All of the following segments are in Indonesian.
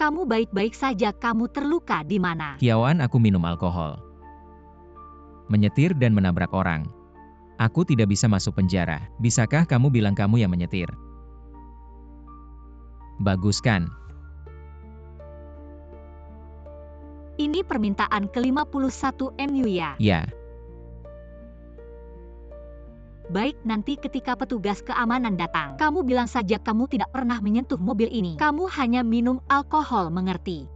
Kamu baik-baik saja, kamu terluka di mana? Kiaoan, aku minum alkohol, menyetir dan menabrak orang. Aku tidak bisa masuk penjara. Bisakah kamu bilang kamu yang menyetir? Bagus kan? Ini permintaan ke-51 MU ya? Ya. Baik, nanti ketika petugas keamanan datang, kamu bilang saja kamu tidak pernah menyentuh mobil ini. Kamu hanya minum alkohol, mengerti?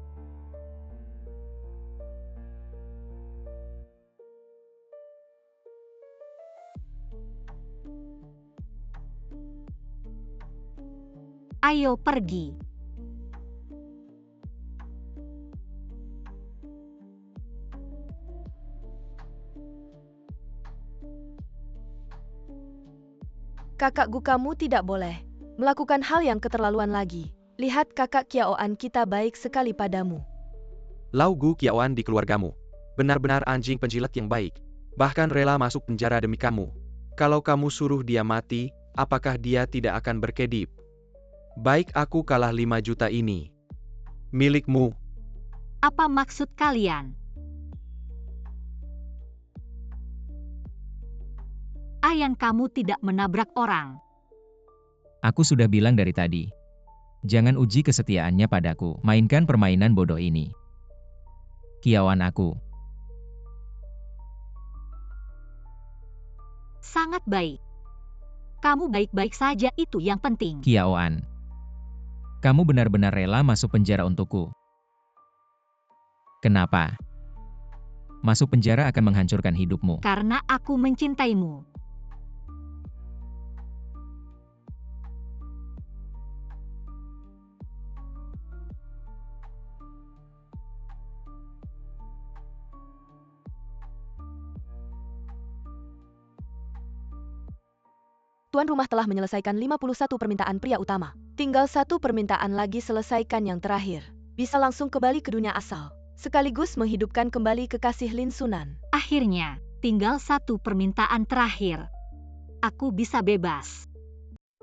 Ayo pergi. Kakak Gu, kamu tidak boleh melakukan hal yang keterlaluan lagi. Lihat kakak Kiaoan kita baik sekali padamu. Lau Gu Kiaoan di keluargamu. Benar-benar anjing penjilat yang baik. Bahkan rela masuk penjara demi kamu. Kalau kamu suruh dia mati, apakah dia tidak akan berkedip? Baik, aku kalah 5 juta ini. Milikmu. Apa maksud kalian? Ayan, kamu tidak menabrak orang. Aku sudah bilang dari tadi. Jangan uji kesetiaannya padaku. Mainkan permainan bodoh ini. Kiaoan aku. Sangat baik. Kamu baik-baik saja, itu yang penting. Kiaoan. Kamu benar-benar rela masuk penjara untukku. Kenapa? Masuk penjara akan menghancurkan hidupmu. Karena aku mencintaimu. Tuan rumah telah menyelesaikan 51 permintaan pria utama. Tinggal 1 permintaan lagi, selesaikan yang terakhir. Bisa langsung kembali ke dunia asal. Sekaligus menghidupkan kembali kekasih Lin Sunan. Akhirnya, tinggal 1 permintaan terakhir. Aku bisa bebas.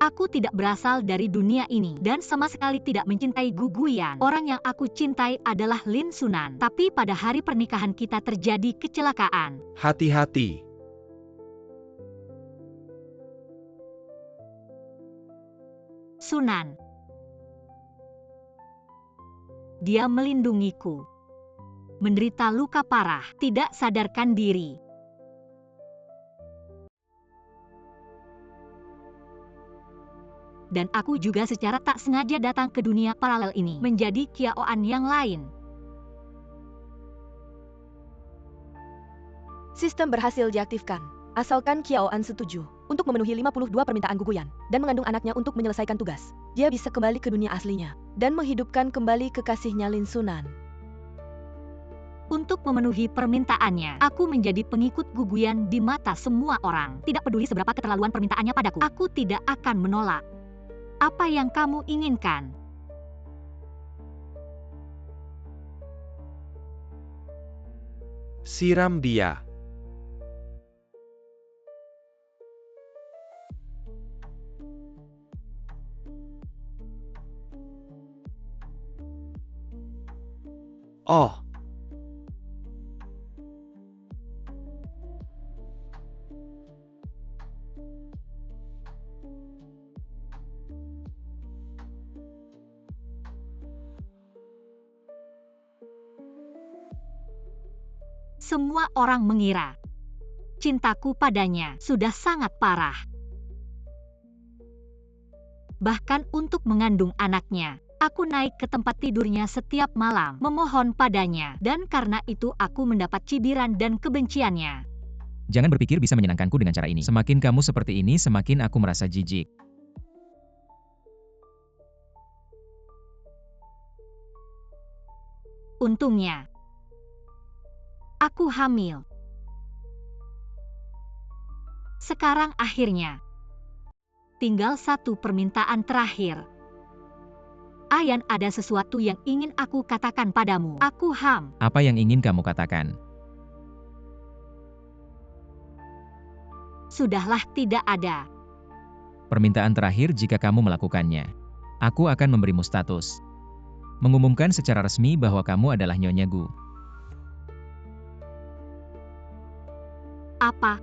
Aku tidak berasal dari dunia ini dan sama sekali tidak mencintai Gu Guyan. Orang yang aku cintai adalah Lin Sunan. Tapi pada hari pernikahan kita terjadi kecelakaan. Hati-hati. Sunan. Dia melindungiku. Menderita luka parah, tidak sadarkan diri. Dan aku juga secara tak sengaja datang ke dunia paralel ini, menjadi Kiaoan yang lain. Sistem berhasil diaktifkan. Asalkan Kiaoan setuju untuk memenuhi 52 permintaan Gu Guyan dan mengandung anaknya untuk menyelesaikan tugas, dia bisa kembali ke dunia aslinya dan menghidupkan kembali kekasihnya Lin Sunan. Untuk memenuhi permintaannya, aku menjadi pengikut Gu Guyan di mata semua orang. Tidak peduli seberapa keterlaluan permintaannya padaku, aku tidak akan menolak. Apa yang kamu inginkan? Siram dia. Oh. Semua orang mengira cintaku padanya sudah sangat parah. Bahkan untuk mengandung anaknya, aku naik ke tempat tidurnya setiap malam, memohon padanya, dan karena itu aku mendapat cibiran dan kebenciannya. Jangan berpikir bisa menyenangkanku dengan cara ini. Semakin kamu seperti ini, semakin aku merasa jijik. Untungnya, aku hamil. Sekarang akhirnya, tinggal 1 permintaan terakhir. Ayan, ada sesuatu yang ingin aku katakan padamu. Aku ham. Apa yang ingin kamu katakan? Sudahlah, tidak ada. Permintaan terakhir, jika kamu melakukannya, aku akan memberimu status. Mengumumkan secara resmi bahwa kamu adalah Nyonya Gu. Apa?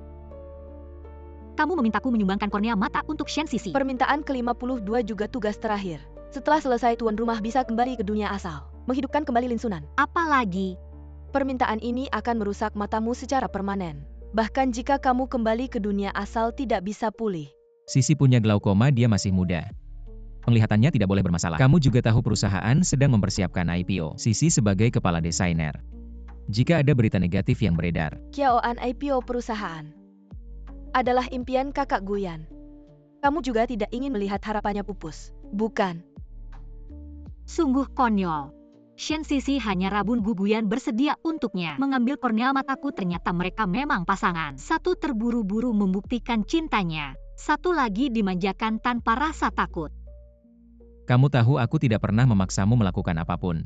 Kamu memintaku menyumbangkan kornea mata untuk Shen Sisi. Permintaan ke-52 juga tugas terakhir. Setelah selesai, tuan rumah bisa kembali ke dunia asal, menghidupkan kembali Lin Sunan. Apalagi, Permintaan ini akan merusak matamu secara permanen. Bahkan jika kamu kembali ke dunia asal tidak bisa pulih. Sisi punya glaukoma, dia masih muda. Penglihatannya tidak boleh bermasalah. Kamu juga tahu perusahaan sedang mempersiapkan IPO. Sisi sebagai kepala desainer. Jika ada berita negatif yang beredar, Kiaoan IPO perusahaan adalah impian kakak Guyan. Kamu juga tidak ingin melihat harapannya pupus, bukan? sungguh konyol. Shen Sisi hanya Rabun Guguyan bersedia untuknya mengambil kornea mataku. Ternyata mereka memang pasangan. Satu terburu-buru membuktikan cintanya, satu lagi dimanjakan tanpa rasa takut. kamu tahu aku tidak pernah memaksamu melakukan apapun.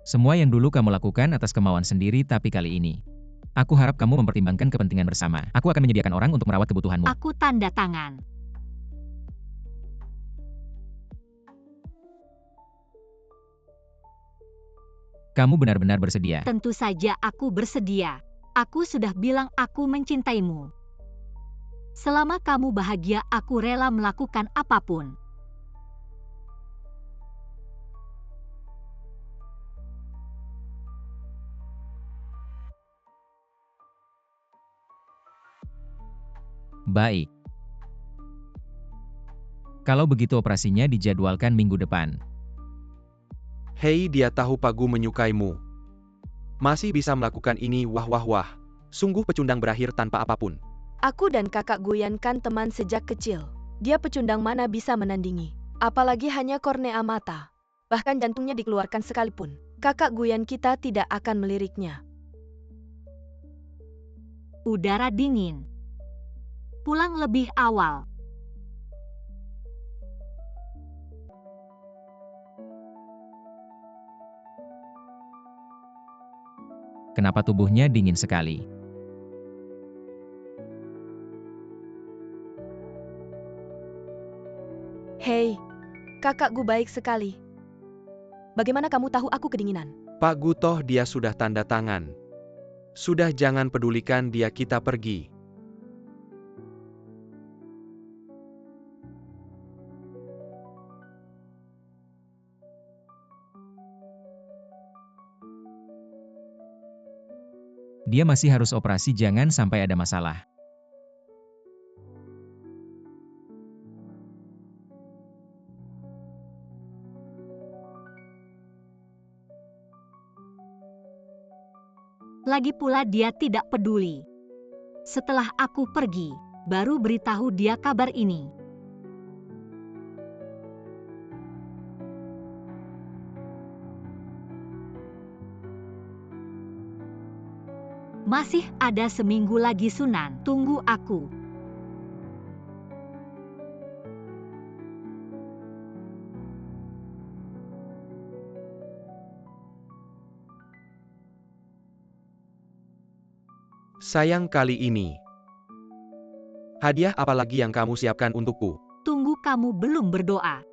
Semua yang dulu kamu lakukan atas kemauan sendiri, tapi kali ini, aku harap kamu mempertimbangkan kepentingan bersama. Aku akan menyediakan orang untuk merawat kebutuhanmu. Aku tanda tangan. Kamu benar-benar bersedia. Tentu saja aku bersedia. Aku sudah bilang aku mencintaimu. Selama kamu bahagia, aku rela melakukan apapun. Baik. Kalau begitu operasinya dijadwalkan minggu depan. Hei, dia tahu Pak Gu menyukaimu. Masih bisa melakukan ini, wah wah wah. Sungguh pecundang berakhir tanpa apapun. Aku dan kakak Guyan kan teman sejak kecil. Dia pecundang mana bisa menandingi. Apalagi hanya kornea mata. Bahkan jantungnya dikeluarkan sekalipun. Kakak Guyan kita tidak akan meliriknya. Udara dingin. Pulang lebih awal. Kenapa tubuhnya dingin sekali? Hei, kakak Gu baik sekali. Bagaimana kamu tahu aku kedinginan? Pak Gu toh dia sudah tanda tangan. Sudah, jangan pedulikan dia, kita pergi. Dia masih harus operasi, jangan sampai ada masalah. Lagi pula dia tidak peduli. Setelah aku pergi, baru beritahu dia kabar ini. Masih ada seminggu lagi Sunan, tunggu aku. Sayang kali ini. Hadiah apa lagi yang kamu siapkan untukku? Tunggu, kamu belum berdoa.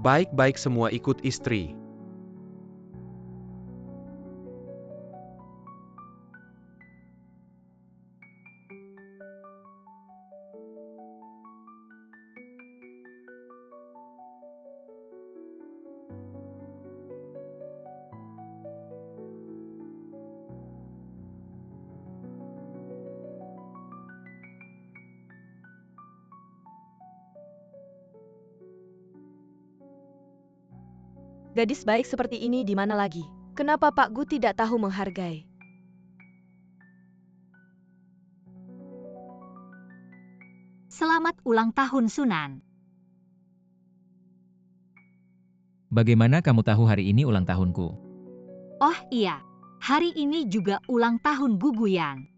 Baik-baik, semua ikut istri. Gadis baik seperti ini di mana lagi? Kenapa Pak Gu tidak tahu menghargai? Selamat ulang tahun Sunan. Bagaimana kamu tahu hari ini ulang tahunku? Oh iya, hari ini juga ulang tahun Guguyan.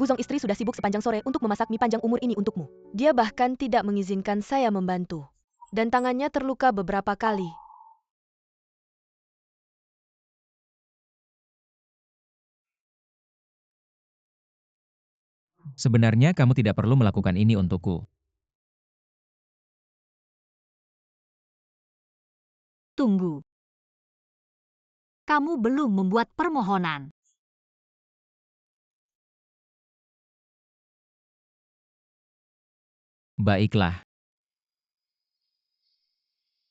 Guzong istri sudah sibuk sepanjang sore untuk memasak mie panjang umur ini untukmu. Dia bahkan tidak mengizinkan saya membantu. Dan tangannya terluka beberapa kali. Sebenarnya kamu tidak perlu melakukan ini untukku. Tunggu. Kamu belum membuat permohonan. Baiklah.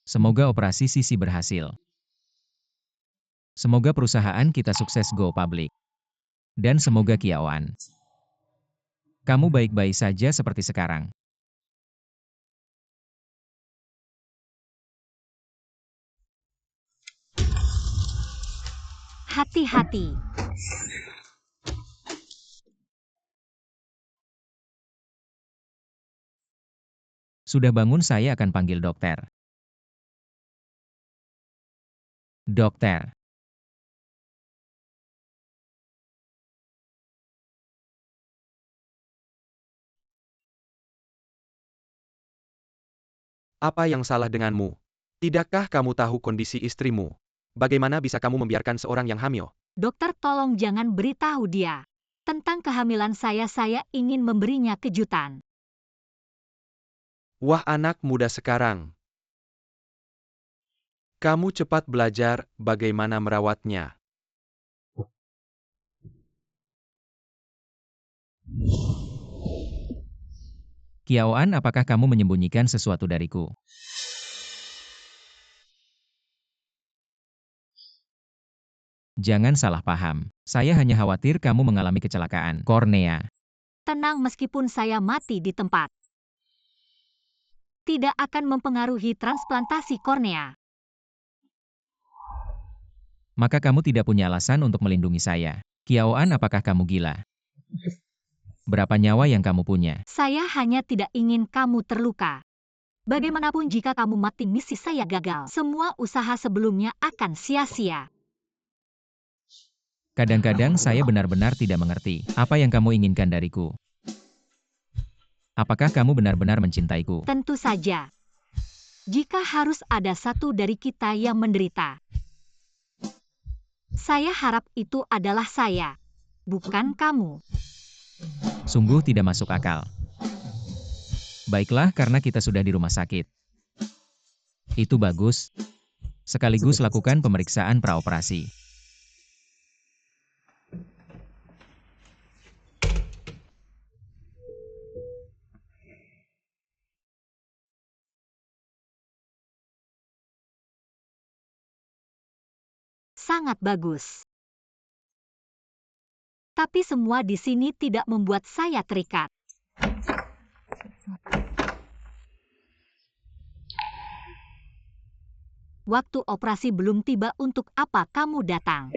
Semoga operasi Sisi berhasil. Semoga perusahaan kita sukses go public. Dan semoga Kiaoan, kamu baik-baik saja seperti sekarang. Hati-hati. Sudah bangun, saya akan panggil dokter. Dokter. Apa yang salah denganmu? Tidakkah kamu tahu kondisi istrimu? Bagaimana bisa kamu membiarkan seorang yang hamil? Dokter, tolong jangan beritahu dia. Tentang kehamilan saya ingin memberinya kejutan. Wah, anak muda sekarang. Kamu cepat belajar bagaimana merawatnya. Kiaoan, apakah kamu menyembunyikan sesuatu dariku? Jangan salah paham. Saya hanya khawatir kamu mengalami kecelakaan kornea. Tenang, meskipun saya mati di tempat, tidak akan mempengaruhi transplantasi kornea. Maka kamu tidak punya alasan untuk melindungi saya. Kiaoan, apakah kamu gila? Berapa nyawa yang kamu punya? Saya hanya tidak ingin kamu terluka. Bagaimanapun jika kamu mati, misi saya gagal. Semua usaha sebelumnya akan sia-sia. Kadang-kadang saya benar-benar tidak mengerti apa yang kamu inginkan dariku. Apakah kamu benar-benar mencintaiku? Tentu saja. Jika harus ada satu dari kita yang menderita, saya harap itu adalah saya, bukan kamu. Sungguh tidak masuk akal. Baiklah, karena kita sudah di rumah sakit. Itu bagus. Sekaligus lakukan pemeriksaan praoperasi. Sangat bagus. Tapi semua di sini tidak membuat saya terikat. Waktu operasi belum tiba, untuk apa kamu datang?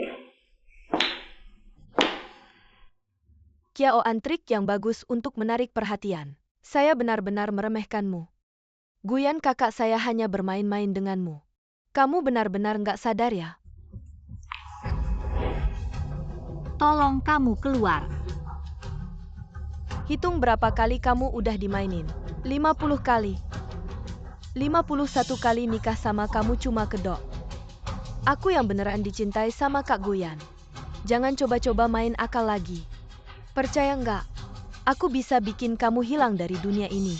Kiaoan, trik yang bagus untuk menarik perhatian. Saya benar-benar meremehkanmu. Guyan, kakak saya hanya bermain-main denganmu. Kamu benar-benar nggak sadar ya? Tolong kamu keluar. Hitung berapa kali kamu udah dimainin. 50 kali. 51 kali nikah sama kamu cuma kedok. Aku yang beneran dicintai sama Kak Guyan. Jangan coba-coba main akal lagi. Percaya nggak? Aku bisa bikin kamu hilang dari dunia ini.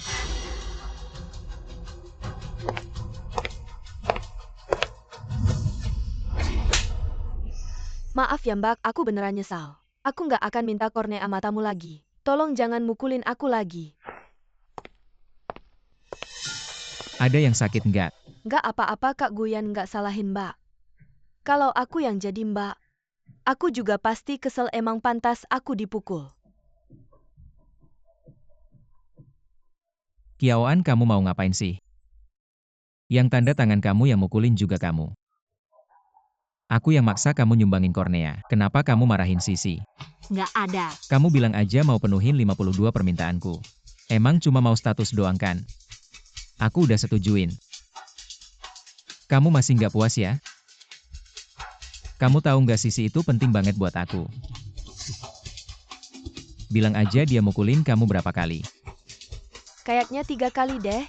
Maaf ya Mbak, aku beneran nyesal. Aku nggak akan minta kornea matamu lagi. Tolong jangan mukulin aku lagi. Ada yang sakit nggak? Nggak apa-apa, Kak Guyan, nggak salahin Mbak. Kalau aku yang jadi Mbak, aku juga pasti kesel, emang pantas aku dipukul. Kiaoan, kamu mau ngapain sih? Yang tanda tangan kamu yang mukulin juga kamu. Aku yang maksa kamu nyumbangin kornea. Kenapa kamu marahin Sisi? Nggak ada. Kamu bilang aja mau penuhin 52 permintaanku. Emang cuma mau status doang kan? Aku udah setujuin. Kamu masih nggak puas ya? Kamu tahu nggak, Sisi itu penting banget buat aku. Bilang aja dia mukulin kamu berapa kali. Kayaknya 3 kali deh.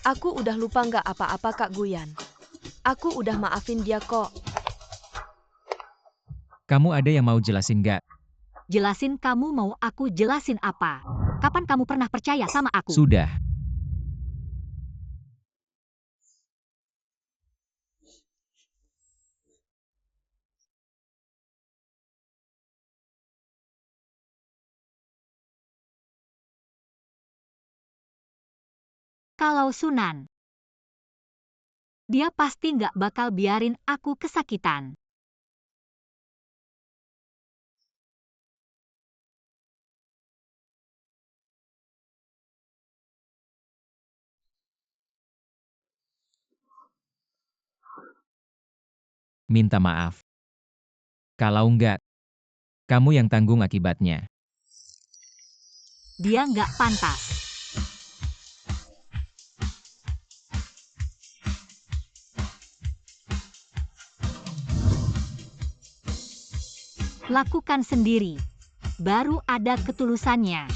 Aku udah lupa, nggak apa-apa Kak Guyan. Aku udah maafin dia kok. Kamu ada yang mau jelasin nggak? Jelasin, kamu mau aku jelasin apa? Kapan kamu pernah percaya sama aku? Sudah. Kalau Sunan, dia pasti nggak bakal biarin aku kesakitan. Minta maaf. Kalau enggak, kamu yang tanggung akibatnya. Dia nggak pantas. Lakukan sendiri. Baru ada ketulusannya.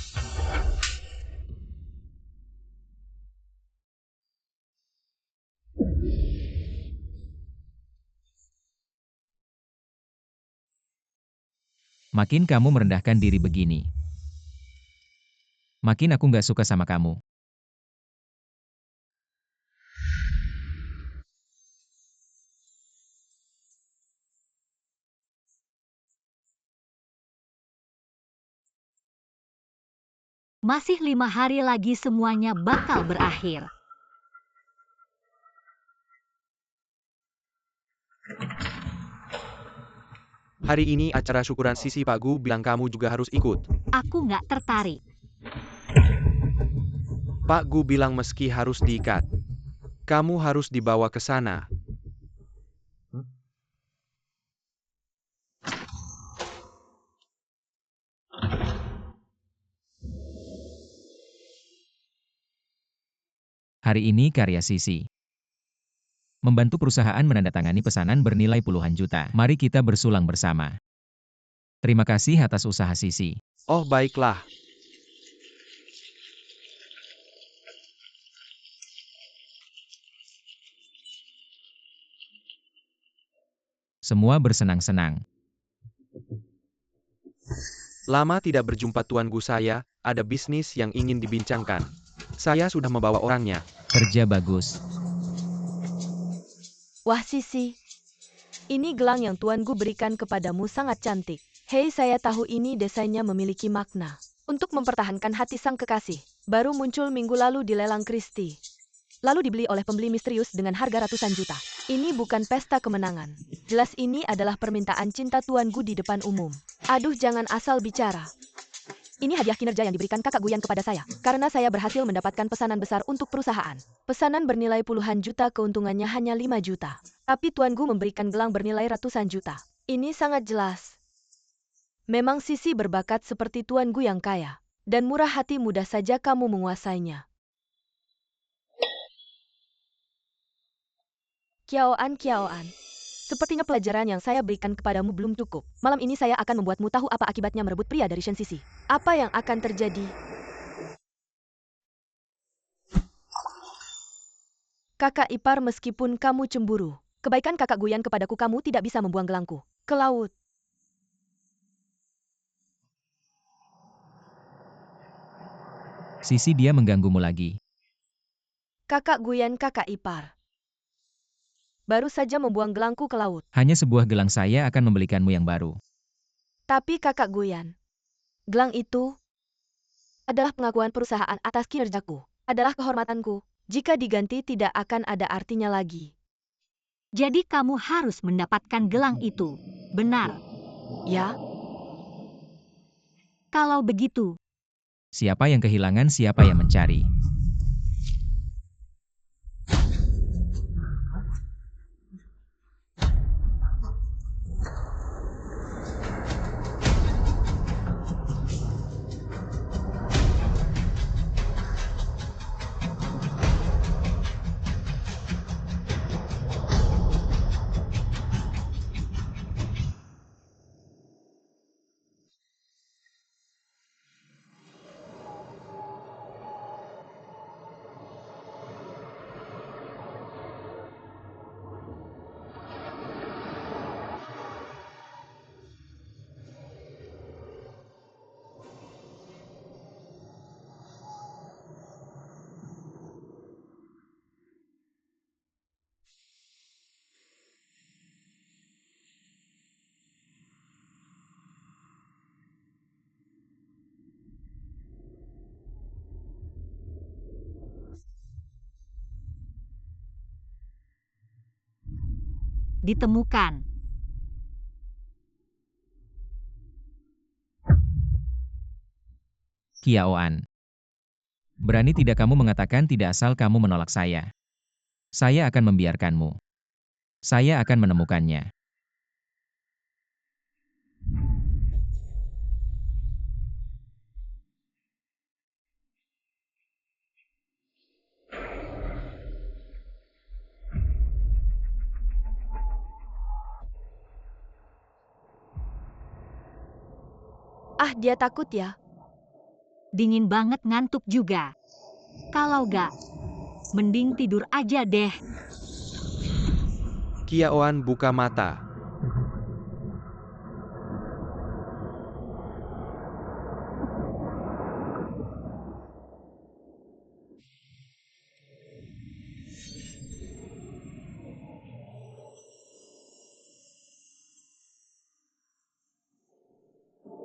Makin kamu merendahkan diri begini, makin aku nggak suka sama kamu. Masih 5 hari lagi semuanya bakal berakhir. Hari ini acara syukuran Sisi, Pak Gu bilang kamu juga harus ikut. Aku nggak tertarik. Pak Gu bilang meski harus diikat, kamu harus dibawa ke sana. Hari ini karya Sisi membantu perusahaan menandatangani pesanan bernilai puluhan juta. Mari kita bersulang bersama. Terima kasih atas usaha Sisi. Oh baiklah. Semua bersenang-senang. Lama tidak berjumpa Tuan Gu, saya ada bisnis yang ingin dibincangkan. Saya sudah membawa orangnya. Kerja bagus. Wah Sisi, ini gelang yang Tuan Gu berikan kepadamu sangat cantik. Hei, saya tahu ini desainnya memiliki makna. Untuk mempertahankan hati sang kekasih, baru muncul minggu lalu di lelang Christie. Lalu dibeli oleh pembeli misterius dengan harga ratusan juta. Ini bukan pesta kemenangan. Jelas ini adalah permintaan cinta Tuan Gu di depan umum. Aduh, jangan asal bicara. Ini hadiah kinerja yang diberikan kakak Guyan kepada saya, karena saya berhasil mendapatkan pesanan besar untuk perusahaan. Pesanan bernilai puluhan juta, keuntungannya hanya 5 juta. Tapi Tuan Gu memberikan gelang bernilai ratusan juta. Ini sangat jelas. Memang Sisi berbakat seperti Tuan Gu yang kaya. Dan murah hati, mudah saja kamu menguasainya. Kiaoan. Sepertinya pelajaran yang saya berikan kepadamu belum cukup. Malam ini saya akan membuatmu tahu apa akibatnya merebut pria dari Shen Sisi. Apa yang akan terjadi? Kakak ipar, meskipun kamu cemburu, kebaikan kakak Guyan kepadaku, kamu tidak bisa membuang gelangku ke laut. Sisi, dia mengganggumu lagi. Kakak Guyan, kakak ipar. Baru saja membuang gelangku ke laut. Hanya sebuah gelang, saya akan membelikanmu yang baru. Tapi kakak Guyan, gelang itu adalah pengakuan perusahaan atas kinerjaku. Adalah kehormatanku. Jika diganti tidak akan ada artinya lagi. Jadi kamu harus mendapatkan gelang itu. Benar. Ya? Kalau begitu, Siapa yang kehilangan, siapa yang mencari. ditemukan. Kiaoan. Berani tidak kamu mengatakan tidak asal kamu menolak saya. Saya akan membiarkanmu. Saya akan menemukannya. Ah, dia takut ya. Dingin banget, ngantuk juga. Kalau gak, mending tidur aja deh. Kiaoan buka mata.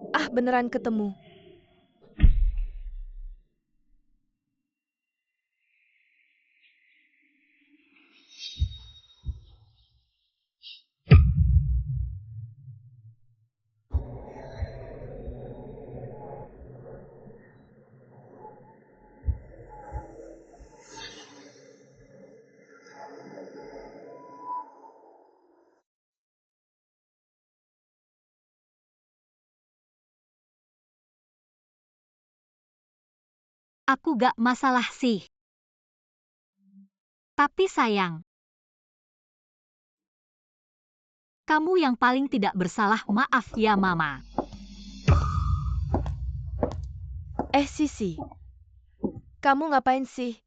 Ah, beneran ketemu. Aku gak masalah sih. Tapi sayang, kamu yang paling tidak bersalah, maaf ya Mama. Sisi. Kamu ngapain sih?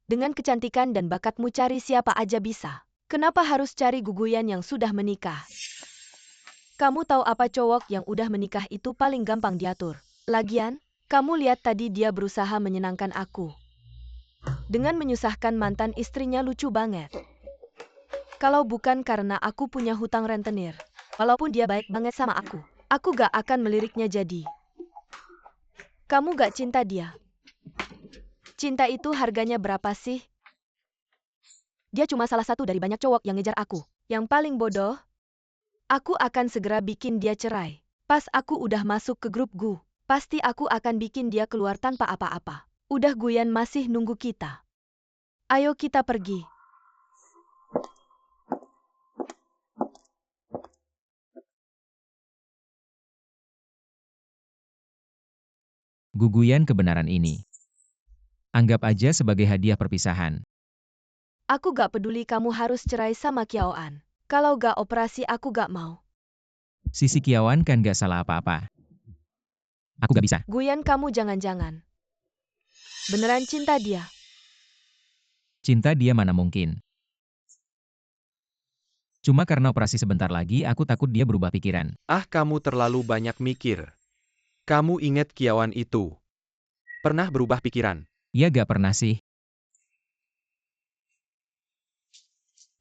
Dengan kecantikan dan bakatmu cari siapa aja bisa. Kenapa harus cari Guguyan yang sudah menikah? Kamu tahu apa, cowok yang udah menikah itu paling gampang diatur. Lagian, kamu lihat tadi dia berusaha menyenangkan aku. Dengan menyusahkan mantan istrinya, lucu banget. Kalau bukan karena aku punya hutang rentenir, walaupun dia baik banget sama aku gak akan meliriknya jadi. Kamu gak cinta dia? Cinta itu harganya berapa sih? Dia cuma salah satu dari banyak cowok yang ngejar aku. Yang paling bodoh, aku akan segera bikin dia cerai. Pas aku udah masuk ke grup Gu, pasti aku akan bikin dia keluar tanpa apa-apa. Udah, Guyan masih nunggu kita. Ayo kita pergi. Guguyan kebenaran ini. Anggap aja sebagai hadiah perpisahan. Aku gak peduli kamu harus cerai sama Kiaoan. Kalau gak operasi aku gak mau. Sisi Kiaoan kan gak salah apa-apa. Aku gak bisa. Guyan, kamu jangan-jangan beneran cinta dia? Cinta dia mana mungkin. Cuma karena operasi sebentar lagi aku takut dia berubah pikiran. Ah, kamu terlalu banyak mikir. Kamu ingat Kiaoan itu? Pernah berubah pikiran? Ya gak pernah sih.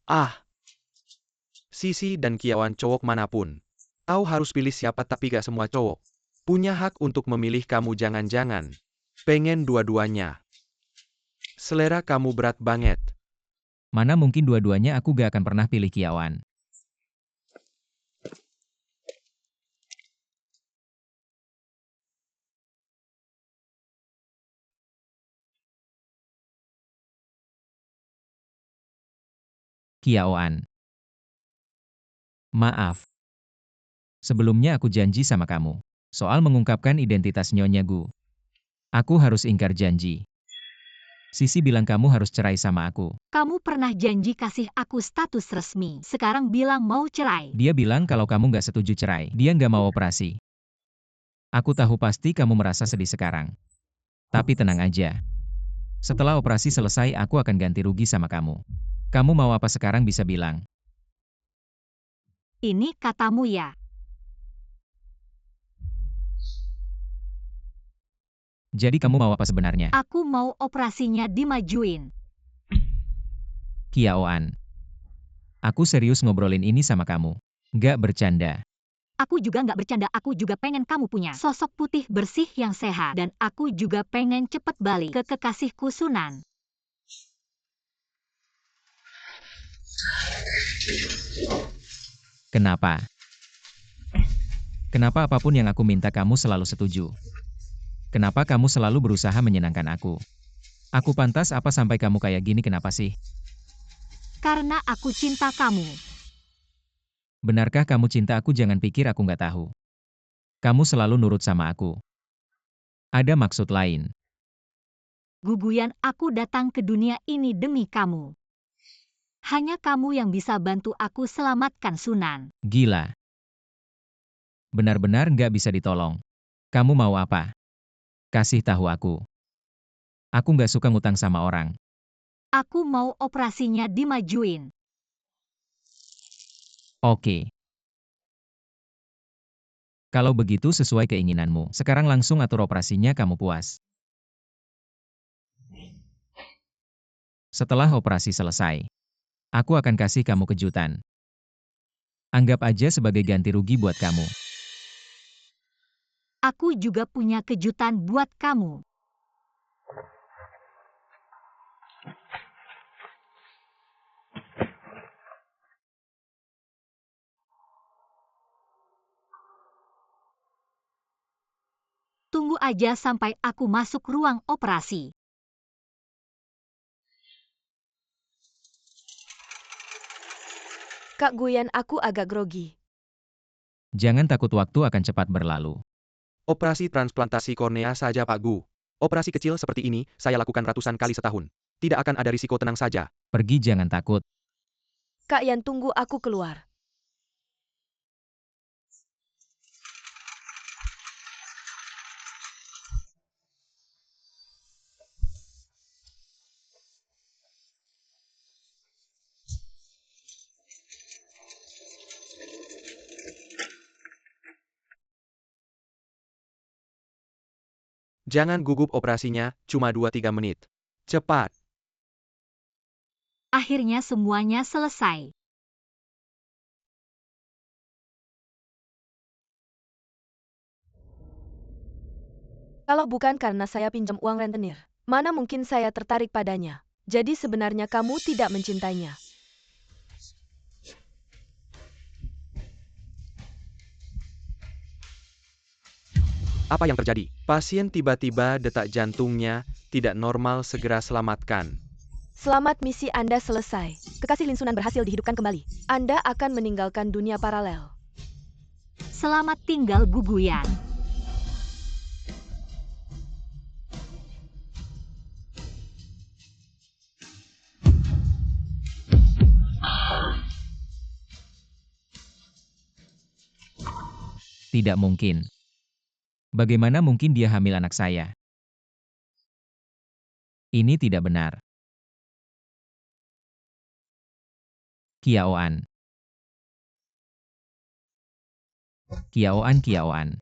Ah, Sisi dan Kiaoan cowok manapun. Tahu harus pilih siapa, tapi gak semua cowok punya hak untuk memilih kamu. Jangan-jangan pengen dua-duanya. Selera kamu berat banget. Mana mungkin dua-duanya, aku gak akan pernah pilih Kiaoan. Kiaoan. Maaf. Sebelumnya aku janji sama kamu. Soal mengungkapkan identitas Nyonya Gu. Aku harus ingkar janji. Sisi bilang kamu harus cerai sama aku. Kamu pernah janji kasih aku status resmi. Sekarang bilang mau cerai. Dia bilang kalau kamu gak setuju cerai. Dia gak mau operasi. Aku tahu pasti kamu merasa sedih sekarang. Tapi tenang aja. Setelah operasi selesai aku akan ganti rugi sama kamu. Kamu mau apa sekarang bisa bilang. Ini katamu ya. Jadi kamu mau apa sebenarnya? Aku mau operasinya dimajuin. Kiaoan. Aku serius ngobrolin ini sama kamu. Gak bercanda. Aku juga nggak bercanda, aku juga pengen kamu punya sosok putih bersih yang sehat. Dan aku juga pengen cepet balik ke kekasihku Sunan. Kenapa? Kenapa apapun yang aku minta kamu selalu setuju? Kenapa kamu selalu berusaha menyenangkan aku? Aku pantas apa sampai kamu kayak gini, kenapa sih? Karena aku cinta kamu. Benarkah kamu cinta aku? Jangan pikir aku nggak tahu. Kamu selalu nurut sama aku. Ada maksud lain. Guguyan, aku datang ke dunia ini demi kamu. Hanya kamu yang bisa bantu aku selamatkan Sunan. Gila. Benar-benar nggak bisa ditolong. Kamu mau apa? Kasih tahu aku. Aku nggak suka ngutang sama orang. Aku mau operasinya dimajuin. Oke. Kalau begitu sesuai keinginanmu. Sekarang langsung atur operasinya, kamu puas. Setelah operasi selesai, aku akan kasih kamu kejutan. Anggap aja sebagai ganti rugi buat kamu. Aku juga punya kejutan buat kamu. Tunggu aja sampai aku masuk ruang operasi. Kak Guyan, aku agak grogi. Jangan takut, waktu akan cepat berlalu. Operasi transplantasi kornea saja Pak Gu. Operasi kecil seperti ini, saya lakukan ratusan kali setahun. Tidak akan ada risiko, tenang saja. Pergi, jangan takut. Kak Yan, tunggu aku keluar. Jangan gugup, operasinya cuma 2-3 menit. Cepat. Akhirnya semuanya selesai. Kalau bukan karena saya pinjam uang rentenir, mana mungkin saya tertarik padanya. Jadi sebenarnya kamu tidak mencintainya. Apa yang terjadi? Pasien tiba-tiba detak jantungnya tidak normal, segera selamatkan. Selamat, misi Anda selesai. Kekasih Lin Sunan berhasil dihidupkan kembali. Anda akan meninggalkan dunia paralel. Selamat tinggal Guguyan. Tidak mungkin. Bagaimana mungkin dia hamil anak saya? Ini tidak benar. Kiaoan. Kiaoan, Kiaoan.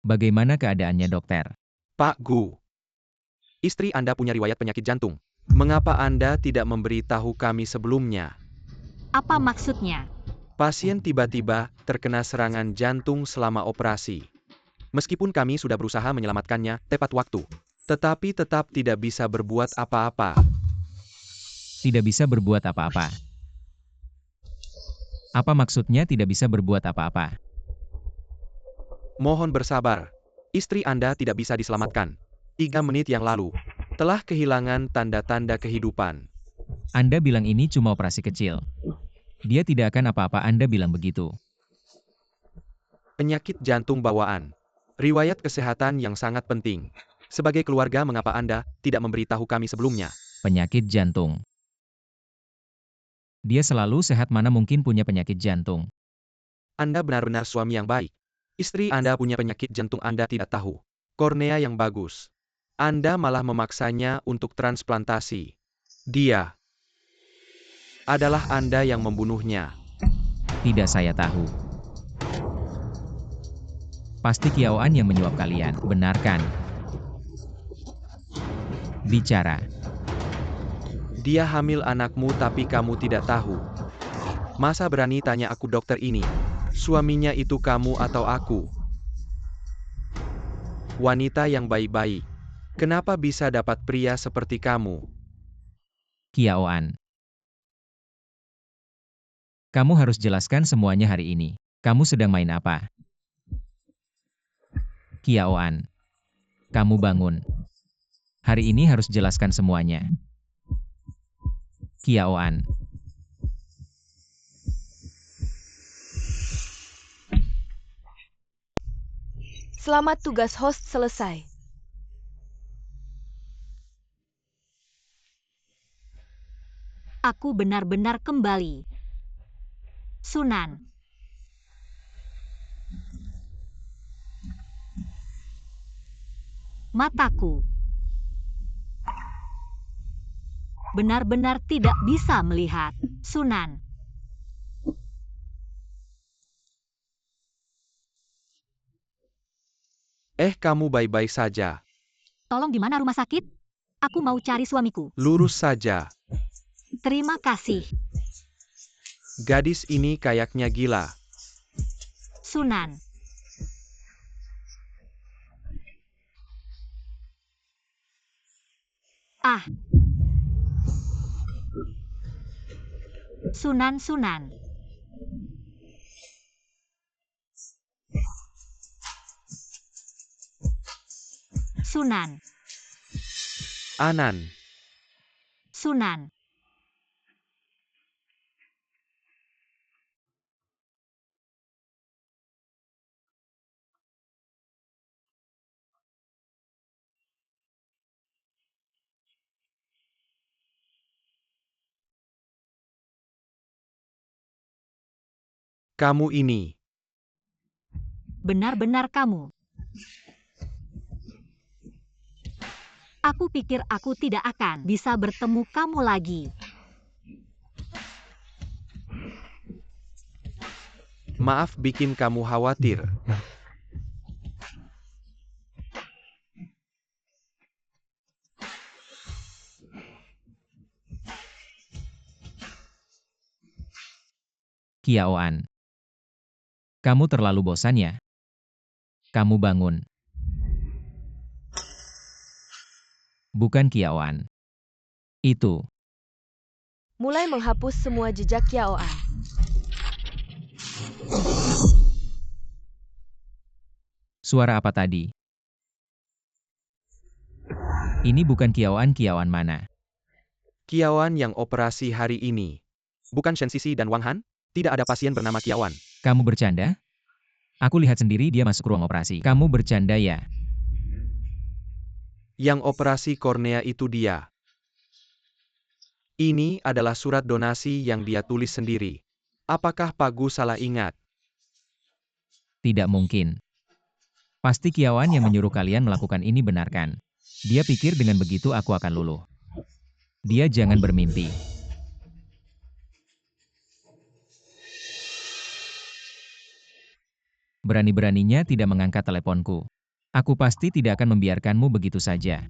Bagaimana keadaannya, dokter? Pak Gu, istri Anda punya riwayat penyakit jantung. Mengapa Anda tidak memberitahu kami sebelumnya? Apa maksudnya? Pasien tiba-tiba terkena serangan jantung selama operasi. Meskipun kami sudah berusaha menyelamatkannya tepat waktu, tetapi tetap tidak bisa berbuat apa-apa. Tidak bisa berbuat apa-apa. Apa maksudnya tidak bisa berbuat apa-apa? Mohon bersabar. Istri Anda tidak bisa diselamatkan. 3 menit yang lalu, telah kehilangan tanda-tanda kehidupan. Anda bilang ini cuma operasi kecil. Dia tidak akan apa-apa, Anda bilang begitu. Penyakit jantung bawaan. Riwayat kesehatan yang sangat penting. Sebagai keluarga, mengapa Anda tidak memberitahu kami sebelumnya? Penyakit jantung. Dia selalu sehat, mana mungkin punya penyakit jantung. Anda benar-benar suami yang baik. Istri Anda punya penyakit jantung, Anda tidak tahu. Kornea yang bagus. Anda malah memaksanya untuk transplantasi. Dia adalah Anda yang membunuhnya. Tidak, saya tahu. Pasti Kiaoan yang menyuap kalian, benar kan? Bicara. Dia hamil anakmu tapi kamu tidak tahu. Masa berani tanya aku, dokter ini? Suaminya itu kamu atau aku? Wanita yang baik-baik. Kenapa bisa dapat pria seperti kamu? Kiaoan. Kamu harus jelaskan semuanya hari ini. Kamu sedang main apa? Kiaoan. Kamu bangun. Hari ini harus jelaskan semuanya. Kiaoan. Selamat tugas host selesai. Aku benar-benar kembali. Sunan. Mataku benar-benar tidak bisa melihat. Sunan. Kamu baik-baik saja. Tolong di mana rumah sakit? Aku mau cari suamiku. Lurus saja. Terima kasih. Gadis ini kayaknya gila. Sunan. Ah. Sunan. Sunan. Anan. Sunan. Kamu ini. Benar-benar kamu. Aku pikir aku tidak akan bisa bertemu kamu lagi. Maaf bikin kamu khawatir. Kiaoan. Kamu terlalu bosan ya? Kamu bangun. Bukan Kiaoan. Itu. Mulai menghapus semua jejak Kiaoan. Suara apa tadi? Ini bukan Kiaoan mana? Kiawan yang operasi hari ini. Bukan Shen Sisi dan Wang Han? Tidak ada pasien bernama Kiawan. Kamu bercanda? Aku lihat sendiri dia masuk ruang operasi. Kamu bercanda ya? Yang operasi kornea itu dia. Ini adalah surat donasi yang dia tulis sendiri. Apakah Pak Gu salah ingat? Tidak mungkin. Pasti Kiaoan yang menyuruh kalian melakukan ini benar kan? Dia pikir dengan begitu aku akan luluh. Dia jangan bermimpi. Berani-beraninya tidak mengangkat teleponku. Aku pasti tidak akan membiarkanmu begitu saja.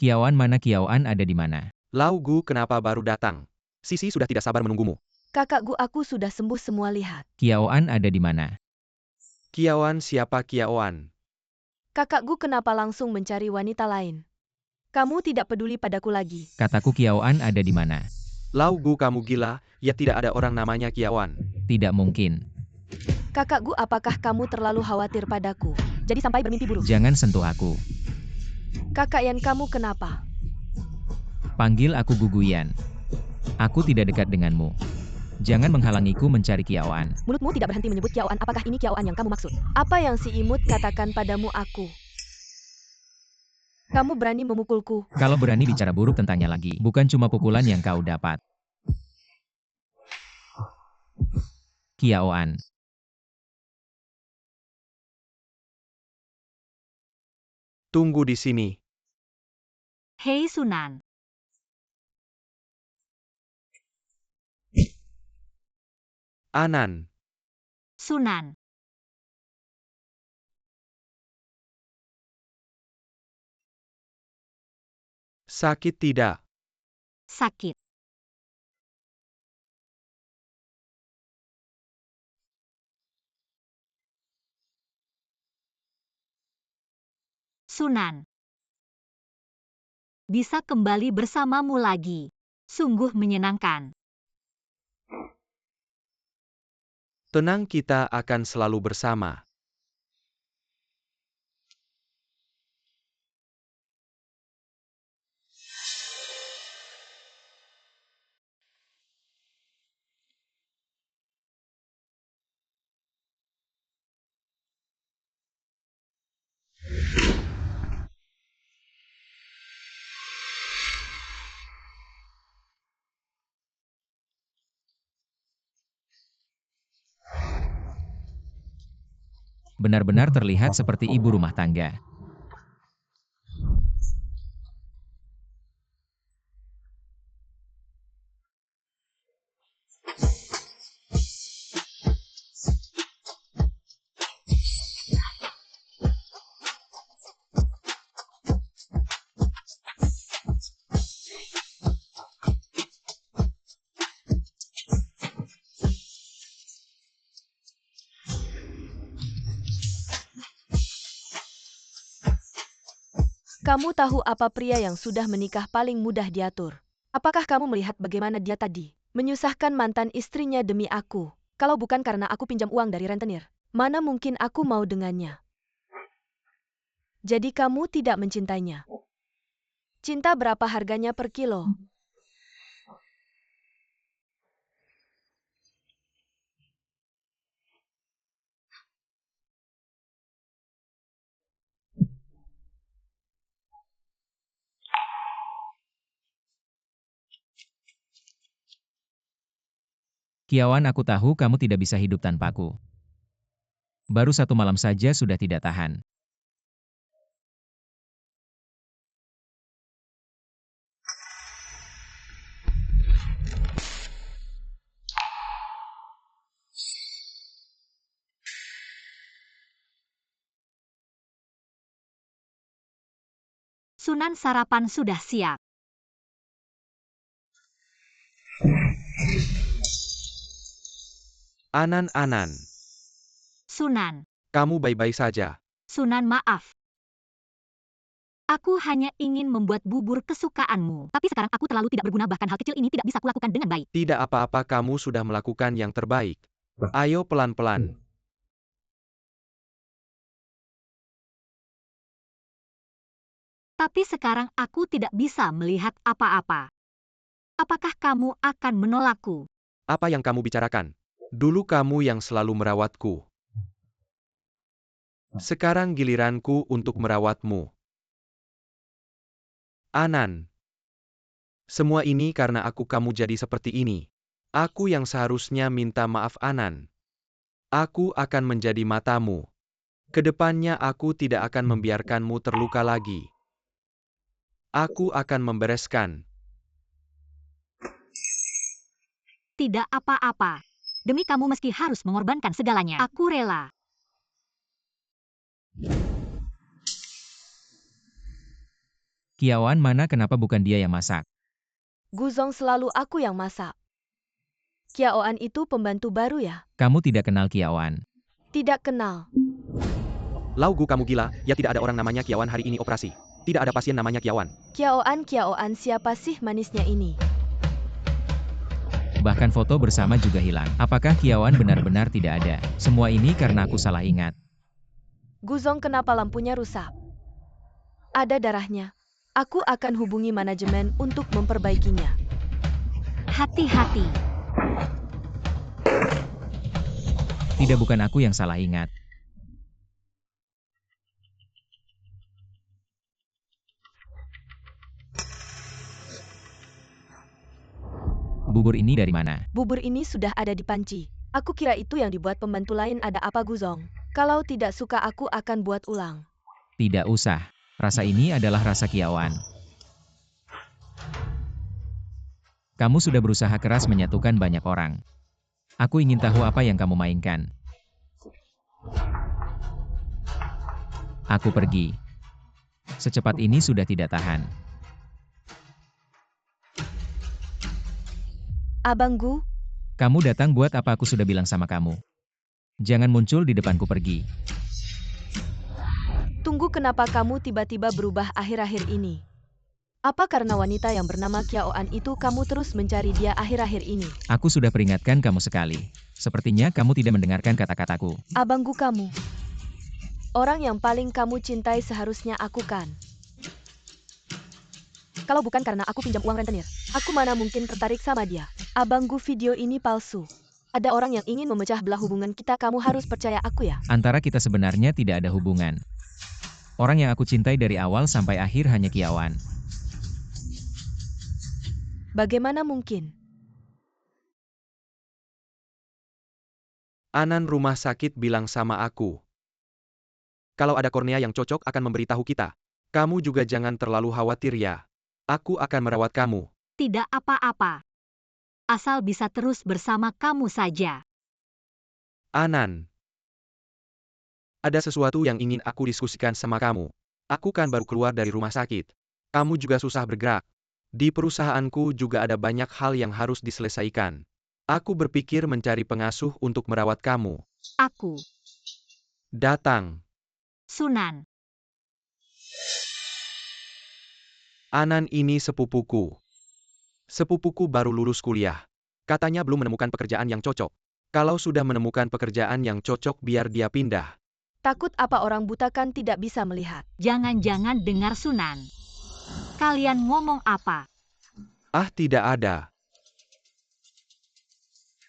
Kiaoan mana? Kiaoan ada di mana? Lau Gu kenapa baru datang? Sisi sudah tidak sabar menunggumu. Kakak Gu aku sudah sembuh semua lihat. Kiaoan ada di mana? Kiawan siapa Kiawan? Kakak Gu kenapa langsung mencari wanita lain? Kamu tidak peduli padaku lagi. Kataku Kiaoan ada di mana? Lau Gu kamu gila, ya tidak ada orang namanya Kiawan. Tidak mungkin. Kakak Gu apakah kamu terlalu khawatir padaku? Jadi sampai bermimpi buruk. Jangan sentuh aku. Kakak Yan kamu kenapa? Panggil aku Guguyan. Aku tidak dekat denganmu. Jangan menghalangiku mencari Kiaoan. Mulutmu tidak berhenti menyebut Kiaoan. Apakah ini Kiaoan yang kamu maksud? Apa yang si imut katakan padamu aku? Kamu berani memukulku. Kalau berani bicara buruk tentangnya lagi, bukan cuma pukulan yang kau dapat. Kiaoan. Tunggu di sini. Hei Sunan. Anan. Sunan. Sakit tidak? Sakit. Sunan. Bisa kembali bersamamu lagi. Sungguh menyenangkan. Tenang, kita akan selalu bersama. Benar-benar terlihat seperti ibu rumah tangga. Kamu tahu apa pria yang sudah menikah paling mudah diatur? Apakah kamu melihat bagaimana dia tadi menyusahkan mantan istrinya demi aku? Kalau bukan karena aku pinjam uang dari rentenir, mana mungkin aku mau dengannya? Jadi kamu tidak mencintainya. Cinta berapa harganya per kilo? Kiawan, aku tahu kamu tidak bisa hidup tanpaku. Baru 1 malam saja sudah tidak tahan. Sunan, sarapan sudah siap. Anan. Sunan. Kamu baik-baik saja. Sunan, maaf. Aku hanya ingin membuat bubur kesukaanmu. Tapi sekarang aku terlalu tidak berguna, bahkan hal kecil ini tidak bisa kulakukan dengan baik. Tidak apa-apa, kamu sudah melakukan yang terbaik. Ayo pelan-pelan. Tapi sekarang aku tidak bisa melihat apa-apa. Apakah kamu akan menolakku? Apa yang kamu bicarakan? Dulu kamu yang selalu merawatku. Sekarang giliranku untuk merawatmu. Anan. Semua ini karena aku kamu jadi seperti ini. Aku yang seharusnya minta maaf, Anan. Aku akan menjadi matamu. Kedepannya aku tidak akan membiarkanmu terluka lagi. Aku akan membereskan. Tidak apa-apa. Demi kamu meski harus mengorbankan segalanya. Aku rela. Kiawan, mana kenapa bukan dia yang masak? Guzong, selalu aku yang masak. Kiaoan itu pembantu baru ya? Kamu tidak kenal Kiawan. Tidak kenal. Laugu, kamu gila, ya tidak ada orang namanya Kiawan hari ini operasi. Tidak ada pasien namanya Kiawan. Kiaoan, siapa sih manisnya ini? Bahkan foto bersama juga hilang. Apakah Kiawan benar-benar tidak ada? Semua ini karena aku salah ingat. Guzong, kenapa lampunya rusak? Ada darahnya. Aku akan hubungi manajemen untuk memperbaikinya. Hati-hati. Tidak, bukan aku yang salah ingat. Bubur ini dari mana? Bubur ini sudah ada di panci. Aku kira itu yang dibuat pembantu lain. Ada apa, Guzong? Kalau tidak suka aku akan buat ulang. Tidak usah. Rasa ini adalah rasa Kiawan. Kamu sudah berusaha keras menyatukan banyak orang. Aku ingin tahu apa yang kamu mainkan. Aku pergi. Secepat ini sudah tidak tahan. Abang Gu, Kamu datang buat apa? Aku sudah bilang sama kamu. Jangan muncul di depanku, pergi. Tunggu, kenapa kamu tiba-tiba berubah akhir-akhir ini? Apa karena wanita yang bernama Kiaoan itu kamu terus mencari dia akhir-akhir ini? Aku sudah peringatkan kamu sekali. Sepertinya kamu tidak mendengarkan kata-kataku. Abangku kamu. Orang yang paling kamu cintai seharusnya aku kan? Kalau bukan karena aku pinjam uang rentenir, aku mana mungkin tertarik sama dia. Abangku, video ini palsu. Ada orang yang ingin memecah belah hubungan kita, kamu harus percaya aku ya. Antara kita sebenarnya tidak ada hubungan. Orang yang aku cintai dari awal sampai akhir hanya Kiaoan. Bagaimana mungkin? Anan rumah sakit bilang sama aku. Kalau ada kornea yang cocok akan memberitahu kita. Kamu juga jangan terlalu khawatir ya. Aku akan merawat kamu. Tidak apa-apa. Asal bisa terus bersama kamu saja. Anan. Ada sesuatu yang ingin aku diskusikan sama kamu. Aku kan baru keluar dari rumah sakit. Kamu juga susah bergerak. Di perusahaanku juga ada banyak hal yang harus diselesaikan. Aku berpikir mencari pengasuh untuk merawat kamu. Aku, Datang. Sunan. Anan ini sepupuku. Sepupuku baru lulus kuliah. Katanya belum menemukan pekerjaan yang cocok. Kalau sudah menemukan pekerjaan yang cocok biar dia pindah. Takut apa orang buta kan tidak bisa melihat? Jangan-jangan dengar Sunan. Kalian ngomong apa? Ah, tidak ada.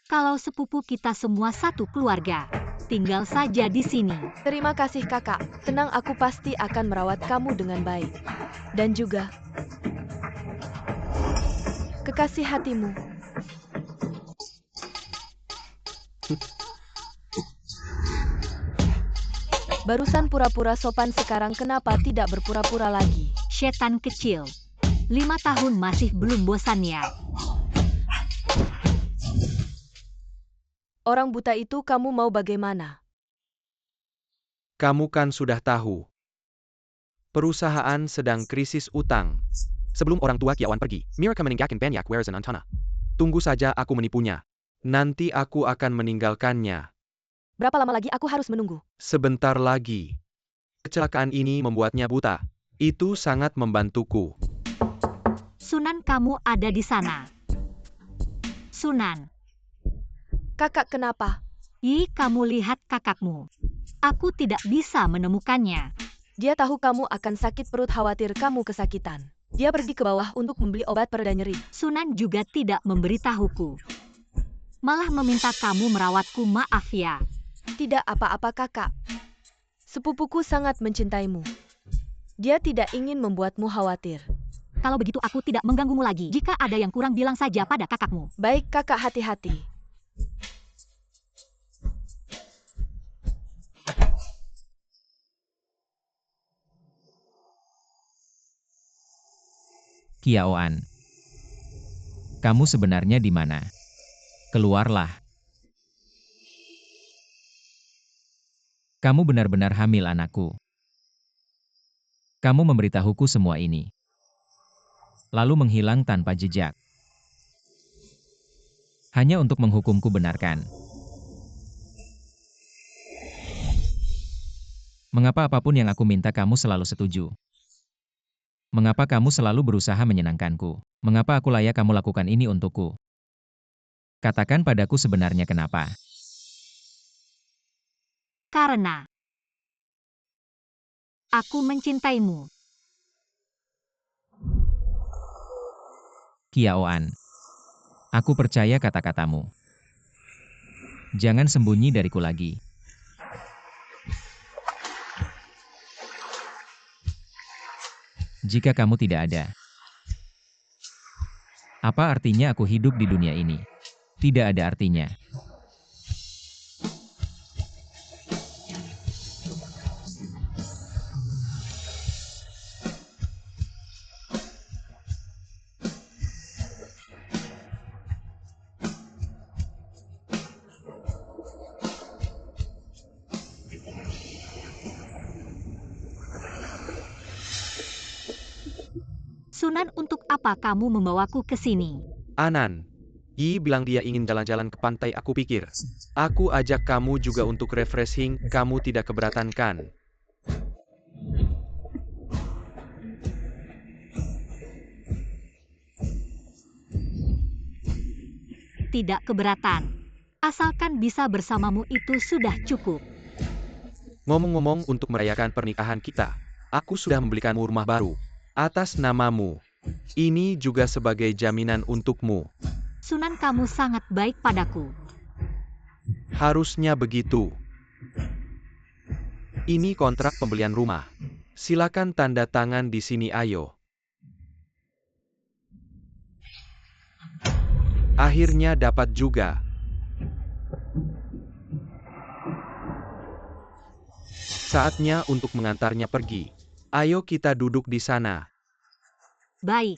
Kalau sepupu kita semua satu keluarga, tinggal saja di sini. Terima kasih kakak, tenang, aku pasti akan merawat kamu dengan baik. Dan juga kekasih hatimu. Barusan pura-pura sopan, sekarang kenapa tidak berpura-pura lagi? Setan kecil. 5 tahun masih belum bosan ya? Orang buta itu kamu mau bagaimana? Kamu kan sudah tahu. Perusahaan sedang krisis utang. Sebelum orang tua Kiaoan pergi, mereka meninggalkan banyak warisan tanah. Tunggu saja aku menipunya. Nanti aku akan meninggalkannya. Berapa lama lagi aku harus menunggu? Sebentar lagi. Kecelakaan ini membuatnya buta. Itu sangat membantuku. Sunan, kamu ada di sana. Sunan. Kakak, kenapa? Kamu lihat kakakmu. Aku tidak bisa menemukannya. Dia tahu kamu akan sakit perut, khawatir kamu kesakitan. Dia pergi ke bawah untuk membeli obat pereda nyeri. Sunan juga tidak memberitahuku. Malah meminta kamu merawatku, maaf ya. Tidak apa-apa kakak. Sepupuku sangat mencintaimu. Dia tidak ingin membuatmu khawatir. Kalau begitu aku tidak mengganggumu lagi. Jika ada yang kurang bilang saja pada kakakmu. Baik kakak, hati-hati. Kiaoan. Kamu sebenarnya di mana? Keluarlah. Kamu benar-benar hamil, anakku. Kamu memberitahuku semua ini. Lalu menghilang tanpa jejak. Hanya untuk menghukumku, benarkan? Mengapa apapun yang aku minta kamu selalu setuju? Mengapa kamu selalu berusaha menyenangkanku? Mengapa aku layak kamu lakukan ini untukku? Katakan padaku sebenarnya kenapa? Karena aku mencintaimu. Kiaoan. Aku percaya kata-katamu. Jangan sembunyi dariku lagi. Jika kamu tidak ada, apa artinya aku hidup di dunia ini? Tidak ada artinya. Sunan, untuk apa kamu membawaku ke sini? Anan. Yi bilang dia ingin jalan-jalan ke pantai, aku pikir. Aku ajak kamu juga untuk refreshing, kamu tidak keberatan kan? tidak keberatan. Asalkan bisa bersamamu itu sudah cukup. Ngomong-ngomong, untuk merayakan pernikahan kita, aku sudah membelikanmu rumah baru atas namamu. Ini juga sebagai jaminan untukmu. Sunan, kamu sangat baik padaku. Harusnya begitu. Ini kontrak pembelian rumah. Silakan tanda tangan di sini, ayo. Akhirnya dapat juga. Saatnya untuk mengantarnya pergi. Ayo kita duduk di sana. Baik.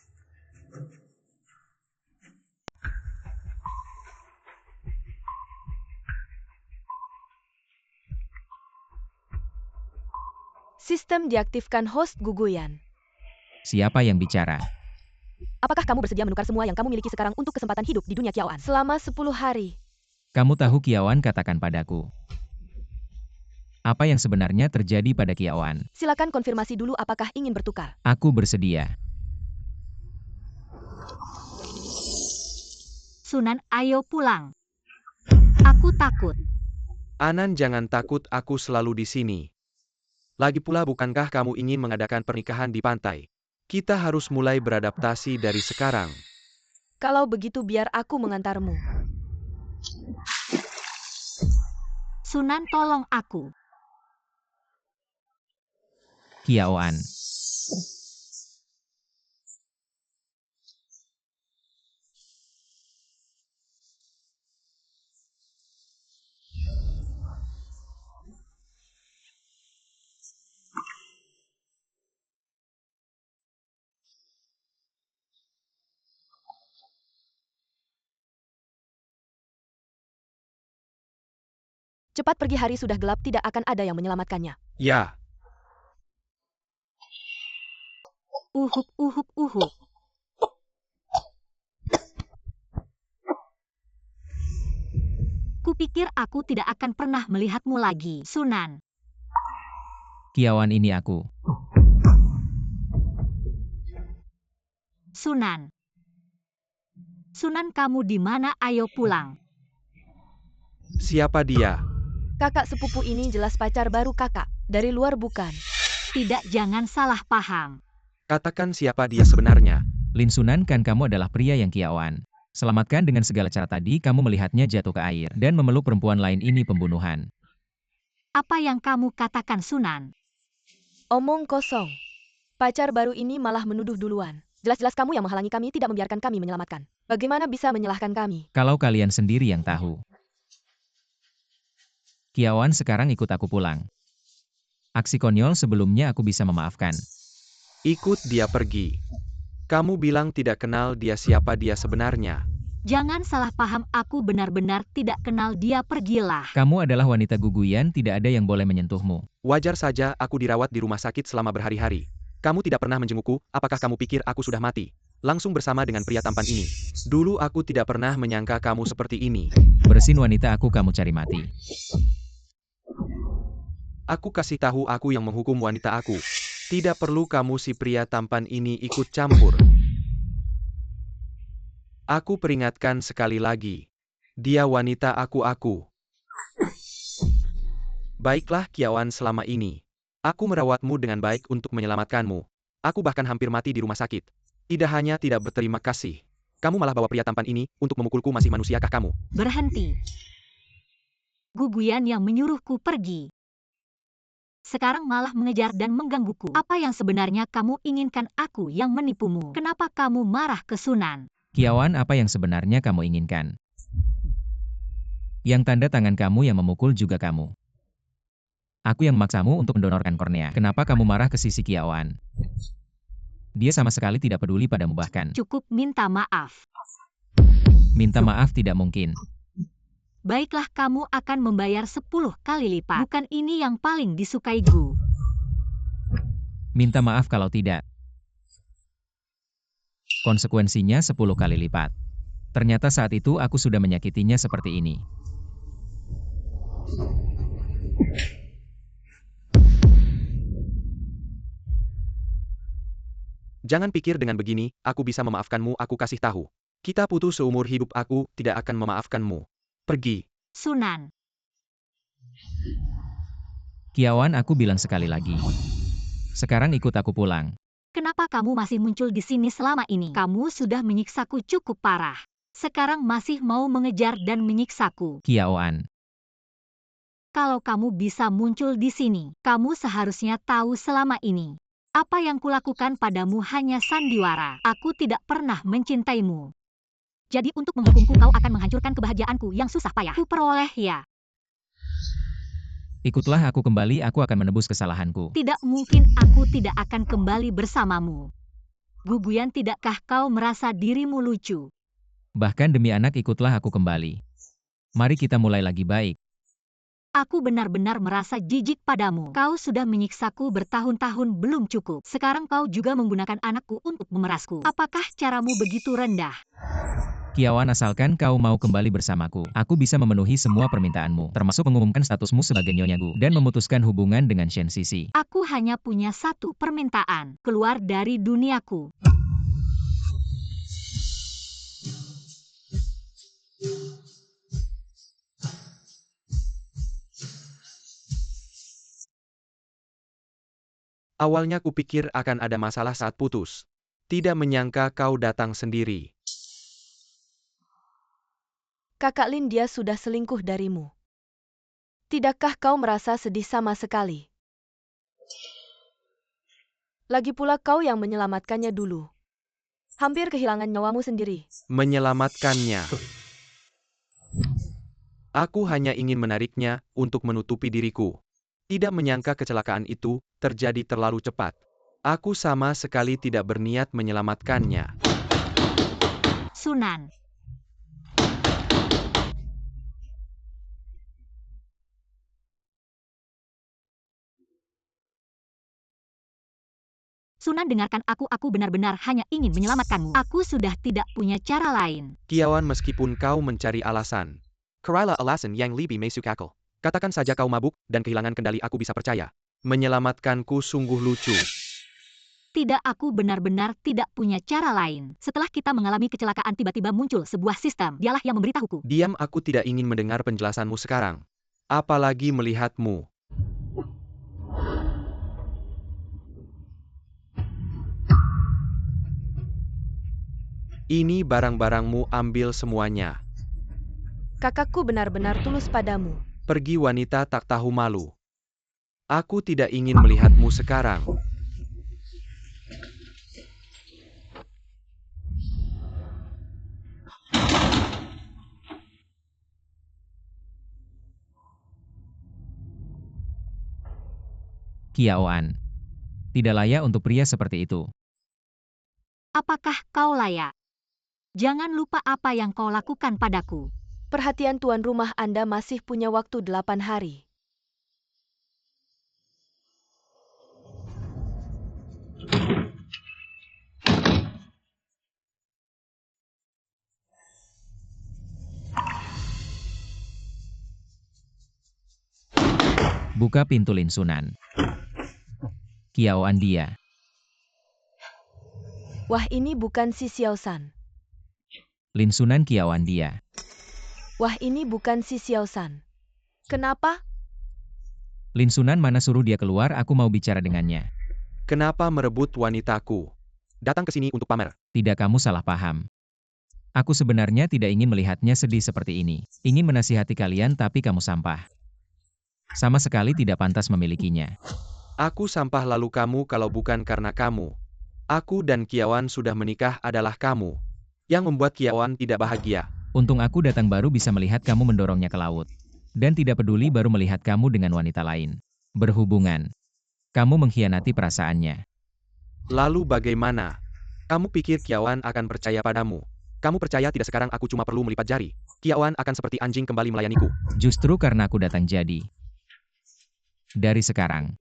Sistem diaktifkan host Guguyan. Siapa yang bicara? Apakah kamu bersedia menukar semua yang kamu miliki sekarang untuk kesempatan hidup di dunia Kiaoan? Selama 10 hari. Kamu tahu Kiaoan, katakan padaku. Apa yang sebenarnya terjadi pada Kiaoan? Silakan konfirmasi dulu apakah ingin bertukar. Aku bersedia. Sunan, ayo pulang. Aku takut. Anan, jangan takut, aku selalu di sini. Lagi pula, bukankah kamu ingin mengadakan pernikahan di pantai? Kita harus mulai beradaptasi dari sekarang. Kalau begitu biar aku mengantarmu. Sunan, tolong aku. Kiaoan. Cepat pergi, hari sudah gelap, tidak akan ada yang menyelamatkannya. Ya. Uhuk, uhuk, uhuk. Kupikir aku tidak akan pernah melihatmu lagi, Sunan. Kiaoan, ini aku. Sunan. Sunan, kamu di mana? Ayo pulang. Siapa dia? Kakak sepupu ini jelas pacar baru kakak. Dari luar bukan? Tidak, jangan salah paham. Katakan siapa dia sebenarnya. Lin Sunan, kan kamu adalah pria yang Kiaoan. Selamatkan dengan segala cara. Tadi kamu melihatnya jatuh ke air dan memeluk perempuan lain. Ini pembunuhan. Apa yang kamu katakan, Sunan? Omong kosong. Pacar baru ini malah menuduh duluan. Jelas-jelas kamu yang menghalangi kami, tidak membiarkan kami menyelamatkan. Bagaimana bisa menyalahkan kami? Kalau kalian sendiri yang tahu. Kiaoan, sekarang ikut aku pulang. Aksi konyol sebelumnya aku bisa memaafkan. Ikut dia pergi. Kamu bilang tidak kenal dia, siapa dia sebenarnya? Jangan salah paham, aku benar-benar tidak kenal dia. Pergilah. Kamu adalah wanita Guguyan, tidak ada yang boleh menyentuhmu. Wajar saja, aku dirawat di rumah sakit selama berhari-hari. Kamu tidak pernah menjengukku, apakah kamu pikir aku sudah mati? Langsung bersama dengan pria tampan ini. Dulu aku tidak pernah menyangka kamu seperti ini. Bersin wanita aku, kamu cari mati. Aku kasih tahu, aku yang menghukum wanita aku. Tidak perlu kamu si pria tampan ini ikut campur. Aku peringatkan sekali lagi. Dia wanita aku. Baiklah Kiaoan, selama ini aku merawatmu dengan baik untuk menyelamatkanmu. Aku bahkan hampir mati di rumah sakit. Tidak hanya tidak berterima kasih, kamu malah bawa pria tampan ini untuk memukulku. Masih manusiakah kamu? Berhenti. Guguyan yang menyuruhku pergi. Sekarang malah mengejar dan menggangguku. Apa yang sebenarnya kamu inginkan? Aku yang menipumu. Kenapa kamu marah ke Sunan? Kiaoan, apa yang sebenarnya kamu inginkan? Yang tanda tangan kamu yang memukul juga kamu. Aku yang memaksamu untuk mendonorkan kornea. Kenapa kamu marah ke sisi Kiaoan? Dia sama sekali tidak peduli padamu bahkan. Cukup minta maaf. Minta maaf tidak mungkin. Baiklah, kamu akan membayar 10 kali lipat. Bukan ini yang paling disukai Gu. Minta maaf kalau tidak. Konsekuensinya 10 kali lipat. Ternyata saat itu aku sudah menyakitinya seperti ini. Jangan pikir dengan begini, aku bisa memaafkanmu. Aku kasih tahu. Kita putus seumur hidup, aku tidak akan memaafkanmu. Pergi. Sunan. Kiawan, aku bilang sekali lagi. Sekarang ikut aku pulang. Kenapa kamu masih muncul di sini selama ini? Kamu sudah menyiksaku cukup parah. Sekarang masih mau mengejar dan menyiksaku. Kiawan. Kalau kamu bisa muncul di sini, kamu seharusnya tahu selama ini. Apa yang kulakukan padamu hanya sandiwara. Aku tidak pernah mencintaimu. Jadi untuk menghukumku kau akan menghancurkan kebahagiaanku yang susah payah ku peroleh ya. Ikutlah aku kembali, aku akan menebus kesalahanku. Tidak mungkin aku tidak akan kembali bersamamu. Guguyan, tidakkah kau merasa dirimu lucu? Bahkan demi anak, ikutlah aku kembali. Mari kita mulai lagi baik. Aku benar-benar merasa jijik padamu. Kau sudah menyiksaku bertahun-tahun belum cukup. Sekarang kau juga menggunakan anakku untuk memerasku. Apakah caramu begitu rendah? Kiawan, asalkan kau mau kembali bersamaku, aku bisa memenuhi semua permintaanmu, termasuk mengumumkan statusmu sebagai Nyonya Gu, dan memutuskan hubungan dengan Shen Sisi. Aku hanya punya satu permintaan. Keluar dari duniaku. Awalnya kupikir akan ada masalah saat putus. Tidak menyangka kau datang sendiri. Kakak Lin, dia sudah selingkuh darimu. Tidakkah kau merasa sedih sama sekali? Lagi pula kau yang menyelamatkannya dulu. Hampir kehilangan nyawamu sendiri. Menyelamatkannya. Aku hanya ingin menariknya untuk menutupi diriku. Tidak menyangka kecelakaan itu terjadi terlalu cepat. Aku sama sekali tidak berniat menyelamatkannya. Sunan. Sunan, dengarkan aku benar-benar hanya ingin menyelamatkanmu. Aku sudah tidak punya cara lain. Kiawan, meskipun kau mencari alasan. Kerala alasan yang lebih masuk akal. Katakan saja kau mabuk dan kehilangan kendali, aku bisa percaya. Menyelamatkanku sungguh lucu. Tidak, aku benar-benar tidak punya cara lain. Setelah kita mengalami kecelakaan, tiba-tiba muncul sebuah sistem. Dialah yang memberitahuku. Diam, aku tidak ingin mendengar penjelasanmu sekarang. Apalagi melihatmu. Ini barang-barangmu, ambil semuanya. Kakakku benar-benar tulus padamu. Pergi, wanita tak tahu malu. Aku tidak ingin melihatmu sekarang. Kiawan. Tidak layak untuk pria seperti itu. Apakah kau layak? Jangan lupa apa yang kau lakukan padaku. Perhatian tuan rumah, Anda masih punya waktu 8 hari. Buka pintu, Lin Sunan. Kiawan, dia. Wah, ini bukan si Xiao San. Lin Sunan, Kiawan, dia. Wah, ini bukan si Xiao San. Kenapa? Lin Sunan, mana suruh dia keluar, aku mau bicara dengannya. Kenapa merebut wanitaku? Datang ke sini untuk pamer. Tidak, kamu salah paham. Aku sebenarnya tidak ingin melihatnya sedih seperti ini. Ingin menasihati kalian, tapi kamu sampah. Sama sekali tidak pantas memilikinya. Aku sampah, lalu kamu, kalau bukan karena kamu. Aku dan Kiawan sudah menikah, adalah kamu yang membuat Kiawan tidak bahagia. Untung aku datang baru bisa melihat kamu mendorongnya ke laut. Dan tidak peduli baru melihat kamu dengan wanita lain. Berhubungan. Kamu mengkhianati perasaannya. Lalu bagaimana? Kamu pikir Kiawan akan percaya padamu? Kamu percaya tidak? Sekarang aku cuma perlu melipat jari. Kiawan akan seperti anjing kembali melayaniku. Justru karena aku datang jadi. Dari sekarang,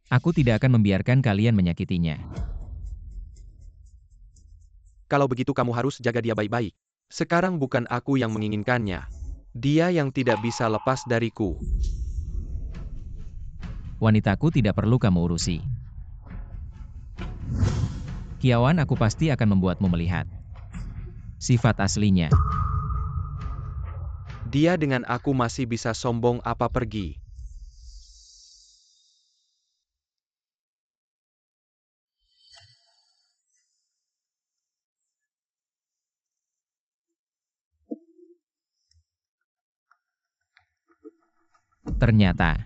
aku tidak akan membiarkan kalian menyakitinya. Kalau begitu kamu harus jaga dia baik-baik. Sekarang bukan aku yang menginginkannya. Dia yang tidak bisa lepas dariku. Wanitaku tidak perlu kamu urusi. Kiawan, aku pasti akan membuatmu melihat. Sifat aslinya. Dia dengan aku masih bisa sombong apa pergi. Ternyata.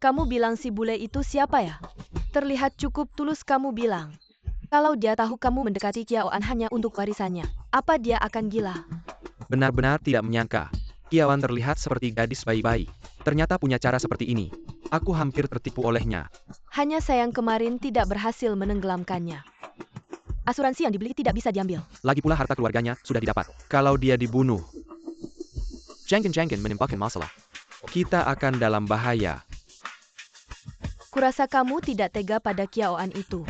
Kamu bilang si bule itu siapa ya? Terlihat cukup tulus kamu bilang. Kalau dia tahu kamu mendekati Kiaoan hanya untuk warisannya, apa dia akan gila? Benar-benar tidak menyangka. Kiawan terlihat seperti gadis bayi-bayi. Ternyata punya cara seperti ini. Aku hampir tertipu olehnya. Hanya sayang kemarin tidak berhasil menenggelamkannya. Asuransi yang dibeli tidak bisa diambil. Lagi pula harta keluarganya sudah didapat. Kalau dia dibunuh, Jangkin menimpakan masalah. Kita akan dalam bahaya. Kurasa kamu tidak tega pada Kiaoan itu.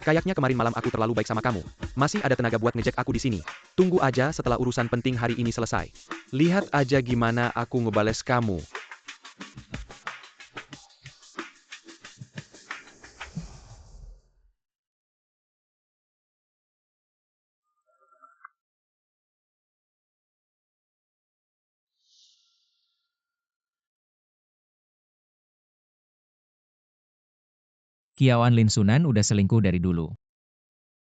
Kayaknya kemarin malam aku terlalu baik sama kamu. Masih ada tenaga buat ngejek aku di sini. Tunggu aja setelah urusan penting hari ini selesai. Lihat aja gimana aku ngebales kamu. Kiaoan Lin Sunan udah selingkuh dari dulu.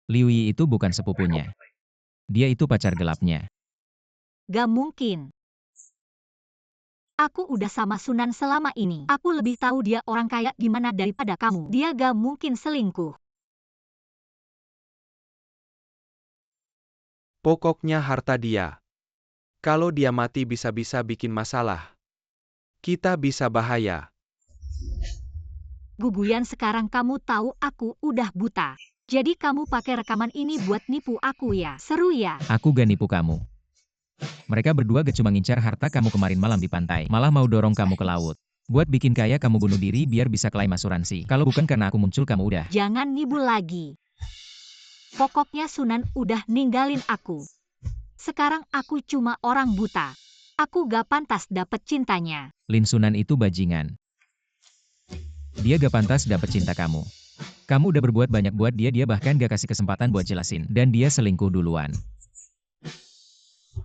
Liu Yi itu bukan sepupunya. Dia itu pacar gelapnya. Gak mungkin. Aku udah sama Sunan selama ini. Aku lebih tahu dia orang kaya gimana daripada kamu. Dia gak mungkin selingkuh. Pokoknya harta dia. Kalau dia mati bisa-bisa bikin masalah. Kita bisa bahaya. Guguyan, sekarang kamu tahu aku udah buta. Jadi kamu pakai rekaman ini buat nipu aku ya? Seru ya? Aku gak nipu kamu. Mereka berdua gak cuma ngincar harta kamu kemarin malam di pantai, malah mau dorong kamu ke laut. Buat bikin kaya kamu bunuh diri biar bisa klaim asuransi. Kalau bukan karena aku muncul kamu udah. Jangan nibul lagi. Pokoknya Sunan udah ninggalin aku. Sekarang aku cuma orang buta. Aku gak pantas dapet cintanya. Lin Sunan itu bajingan. Dia gak pantas dapet cinta kamu. Kamu udah berbuat banyak buat dia bahkan gak kasih kesempatan buat jelasin. Dan dia selingkuh duluan.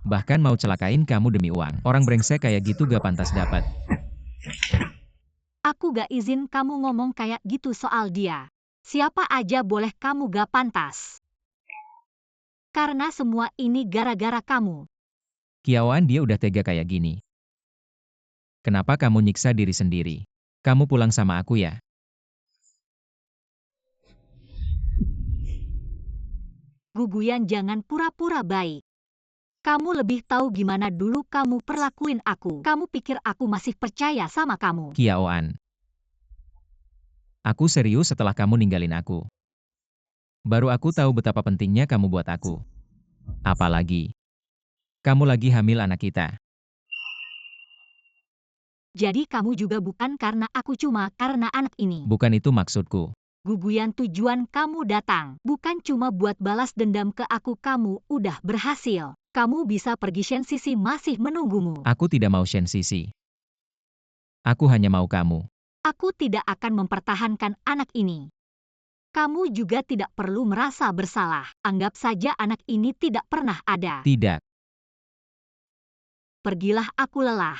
Bahkan mau celakain kamu demi uang. Orang brengsek kayak gitu gak pantas dapat. Aku gak izin kamu ngomong kayak gitu soal dia. Siapa aja boleh, kamu gak pantas. Karena semua ini gara-gara kamu. Kiaoan, dia udah tega kayak gini. Kenapa kamu nyiksa diri sendiri? Kamu pulang sama aku ya? Guguyan, jangan pura-pura baik. Kamu lebih tahu gimana dulu kamu perlakuin aku. Kamu pikir aku masih percaya sama kamu? Kiaoan. Aku serius setelah kamu ninggalin aku. Baru aku tahu betapa pentingnya kamu buat aku. Apalagi, kamu lagi hamil anak kita. Jadi kamu juga bukan karena aku, cuma karena anak ini. Bukan itu maksudku. Guguyan, tujuan kamu datang bukan cuma buat balas dendam ke aku. Kamu udah berhasil. Kamu bisa pergi, Shen Sisi masih menunggumu. Aku tidak mau Shen Sisi. Aku hanya mau kamu. Aku tidak akan mempertahankan anak ini. Kamu juga tidak perlu merasa bersalah. Anggap saja anak ini tidak pernah ada. Tidak. Pergilah, aku lelah.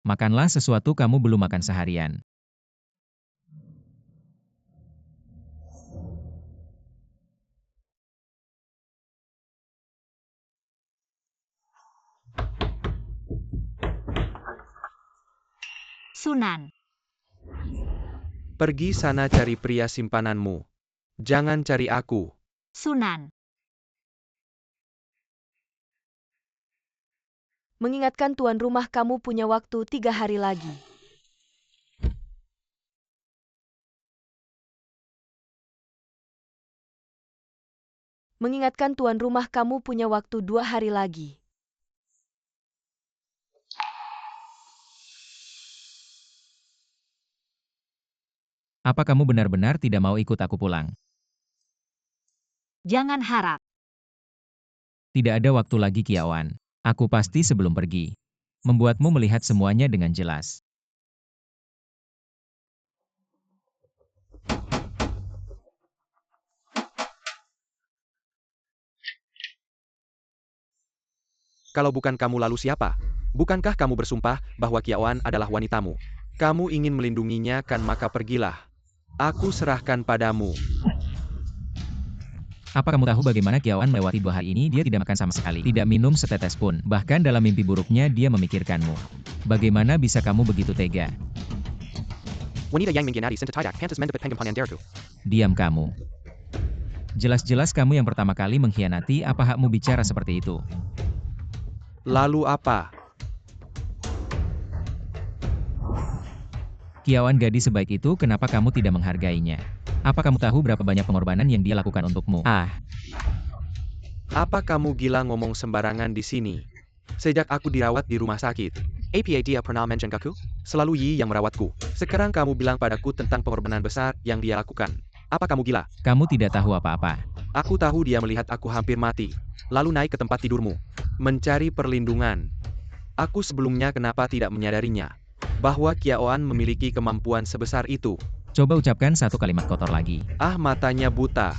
Makanlah sesuatu, kamu belum makan seharian. Sunan. Pergi sana cari pria simpananmu. Jangan cari aku. Sunan. Mengingatkan tuan rumah, kamu punya waktu 3 hari lagi. Mengingatkan tuan rumah kamu punya waktu 2 hari lagi. Apa kamu benar-benar tidak mau ikut aku pulang? Jangan harap. Tidak ada waktu lagi Kiawan. Aku pasti sebelum pergi. Membuatmu melihat semuanya dengan jelas. Kalau bukan kamu lalu siapa? Bukankah kamu bersumpah bahwa Kiawan adalah wanitamu? Kamu ingin melindunginya kan maka pergilah. Aku serahkan padamu. Apa kamu tahu bagaimana Kiawan melewati 2 hari ini? Dia tidak makan sama sekali, tidak minum setetes pun. Bahkan dalam mimpi buruknya dia memikirkanmu. Bagaimana bisa kamu begitu tega? Wanita yang mengkhianati cinta tidak pantas mendapat pengorbananku. Diam kamu. Jelas-jelas kamu yang pertama kali mengkhianati. Apa hakmu bicara seperti itu? Lalu apa? Kiawan gadis sebaik itu, kenapa kamu tidak menghargainya? Apa kamu tahu berapa banyak pengorbanan yang dia lakukan untukmu? Apa kamu gila ngomong sembarangan di sini? Sejak aku dirawat di rumah sakit, apa dia pernah menjengkelku? Selalu Yi yang merawatku. Sekarang kamu bilang padaku tentang pengorbanan besar yang dia lakukan. Apa kamu gila? Kamu tidak tahu apa-apa. Aku tahu dia melihat aku hampir mati, lalu naik ke tempat tidurmu, mencari perlindungan. Aku sebelumnya kenapa tidak menyadarinya? Bahwa Kiawan memiliki kemampuan sebesar itu. Coba ucapkan satu kalimat kotor lagi. Ah, matanya buta.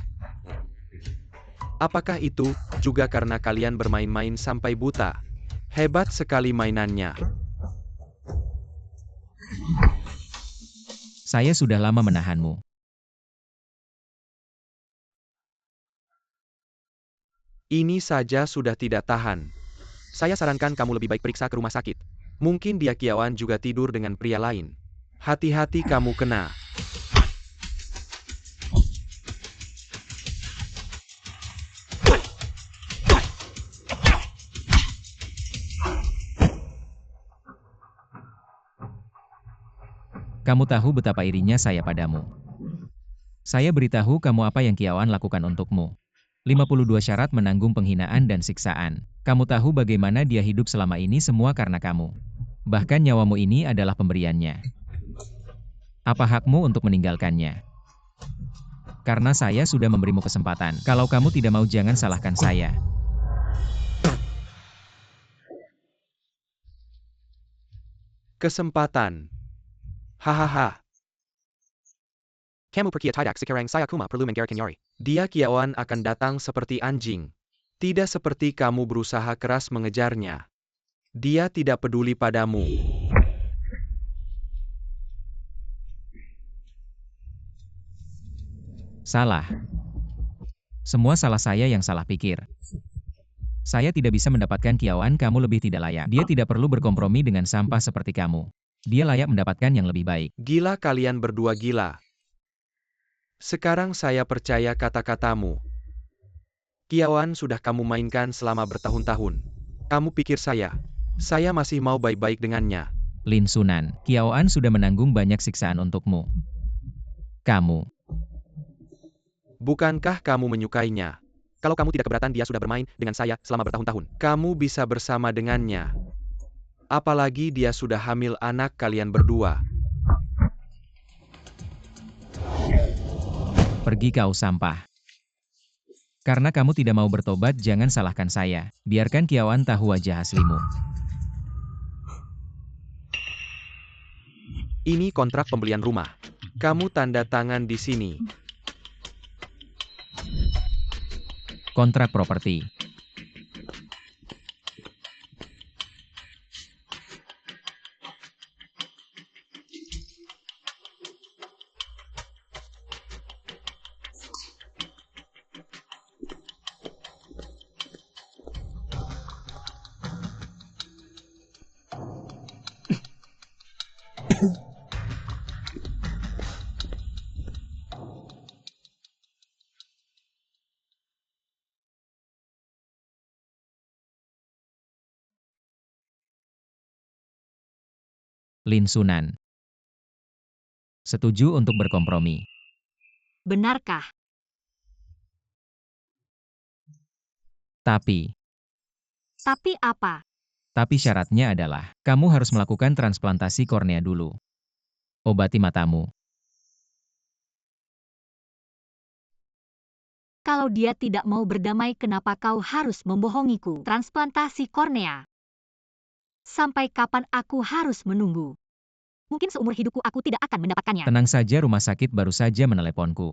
Apakah itu juga karena kalian bermain-main sampai buta? Hebat sekali mainannya. Saya sudah lama menahanmu. Ini saja sudah tidak tahan. Saya sarankan kamu lebih baik periksa ke rumah sakit. Mungkin dia Kiawan juga tidur dengan pria lain. Hati-hati kamu kena. Kamu tahu betapa irinya saya padamu. Saya beritahu kamu apa yang Kiawan lakukan untukmu. 52 syarat menanggung penghinaan dan siksaan. Kamu tahu bagaimana dia hidup selama ini semua karena kamu. Bahkan nyawamu ini adalah pemberiannya. Apa hakmu untuk meninggalkannya? Karena saya sudah memberimu kesempatan. Kalau kamu tidak mau, jangan salahkan saya. Kesempatan. Hahaha. Kamu pergi tidak sekarang saya cuma perlu menggarkan Yari. Dia Kiawan akan datang seperti anjing. Tidak seperti kamu berusaha keras mengejarnya. Dia tidak peduli padamu. Salah. Semua salah saya yang salah pikir. Saya tidak bisa mendapatkan Kiawan, kamu lebih tidak layak. Dia tidak perlu berkompromi dengan sampah seperti kamu. Dia layak mendapatkan yang lebih baik. Gila, kalian berdua gila. Sekarang saya percaya kata-katamu. Kiawan sudah kamu mainkan selama bertahun-tahun. Kamu pikir saya masih mau baik-baik dengannya. Lin Sunan, Kiawan sudah menanggung banyak siksaan untukmu. Kamu. Bukankah kamu menyukainya? Kalau kamu tidak keberatan dia sudah bermain dengan saya selama bertahun-tahun. Kamu bisa bersama dengannya. Apalagi dia sudah hamil anak kalian berdua. Pergi kau sampah. Karena kamu tidak mau bertobat, jangan salahkan saya. Biarkan Kiawan tahu wajah aslimu. Ini kontrak pembelian rumah. Kamu tanda tangan di sini. Kontrak properti. Lin Sunan. Setuju untuk berkompromi. Benarkah? Tapi apa? Tapi syaratnya adalah, kamu harus melakukan transplantasi kornea dulu. Obati matamu. Kalau dia tidak mau berdamai, kenapa kau harus membohongiku? Transplantasi kornea. Sampai kapan aku harus menunggu? Mungkin seumur hidupku aku tidak akan mendapatkannya. Tenang saja, rumah sakit baru saja meneleponku.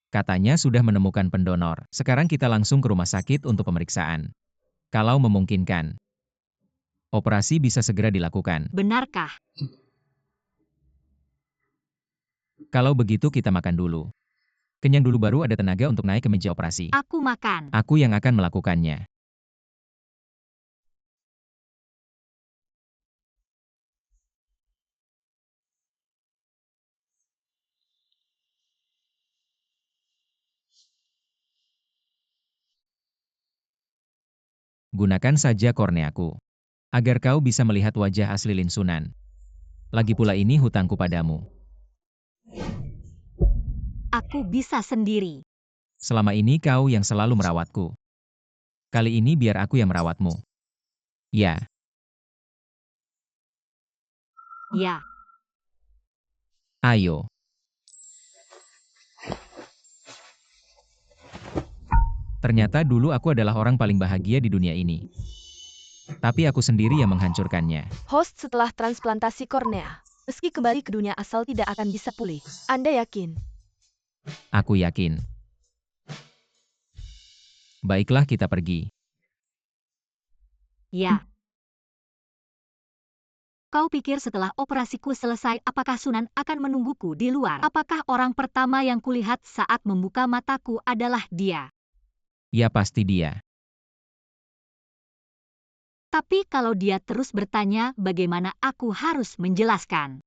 Katanya sudah menemukan pendonor. Sekarang kita langsung ke rumah sakit untuk pemeriksaan. Kalau memungkinkan, operasi bisa segera dilakukan. Benarkah? Kalau begitu kita makan dulu. Kenyang dulu baru ada tenaga untuk naik ke meja operasi. Aku makan. Aku yang akan melakukannya. Gunakan saja korneaku, agar kau bisa melihat wajah asli Lin Sunan. Lagi pula ini hutangku padamu. Aku bisa sendiri. Selama ini kau yang selalu merawatku. Kali ini biar aku yang merawatmu. Ya. Ya. Ayo. Ternyata dulu aku adalah orang paling bahagia di dunia ini. Tapi aku sendiri yang menghancurkannya. Host, setelah transplantasi kornea, meski kembali ke dunia asal tidak akan bisa pulih. Anda yakin? Aku yakin. Baiklah, kita pergi. Ya. Kau pikir setelah operasiku selesai, apakah Sunan akan menungguku di luar? Apakah orang pertama yang kulihat saat membuka mataku adalah dia? Ya, pasti dia. Tapi kalau dia terus bertanya, bagaimana aku harus menjelaskan?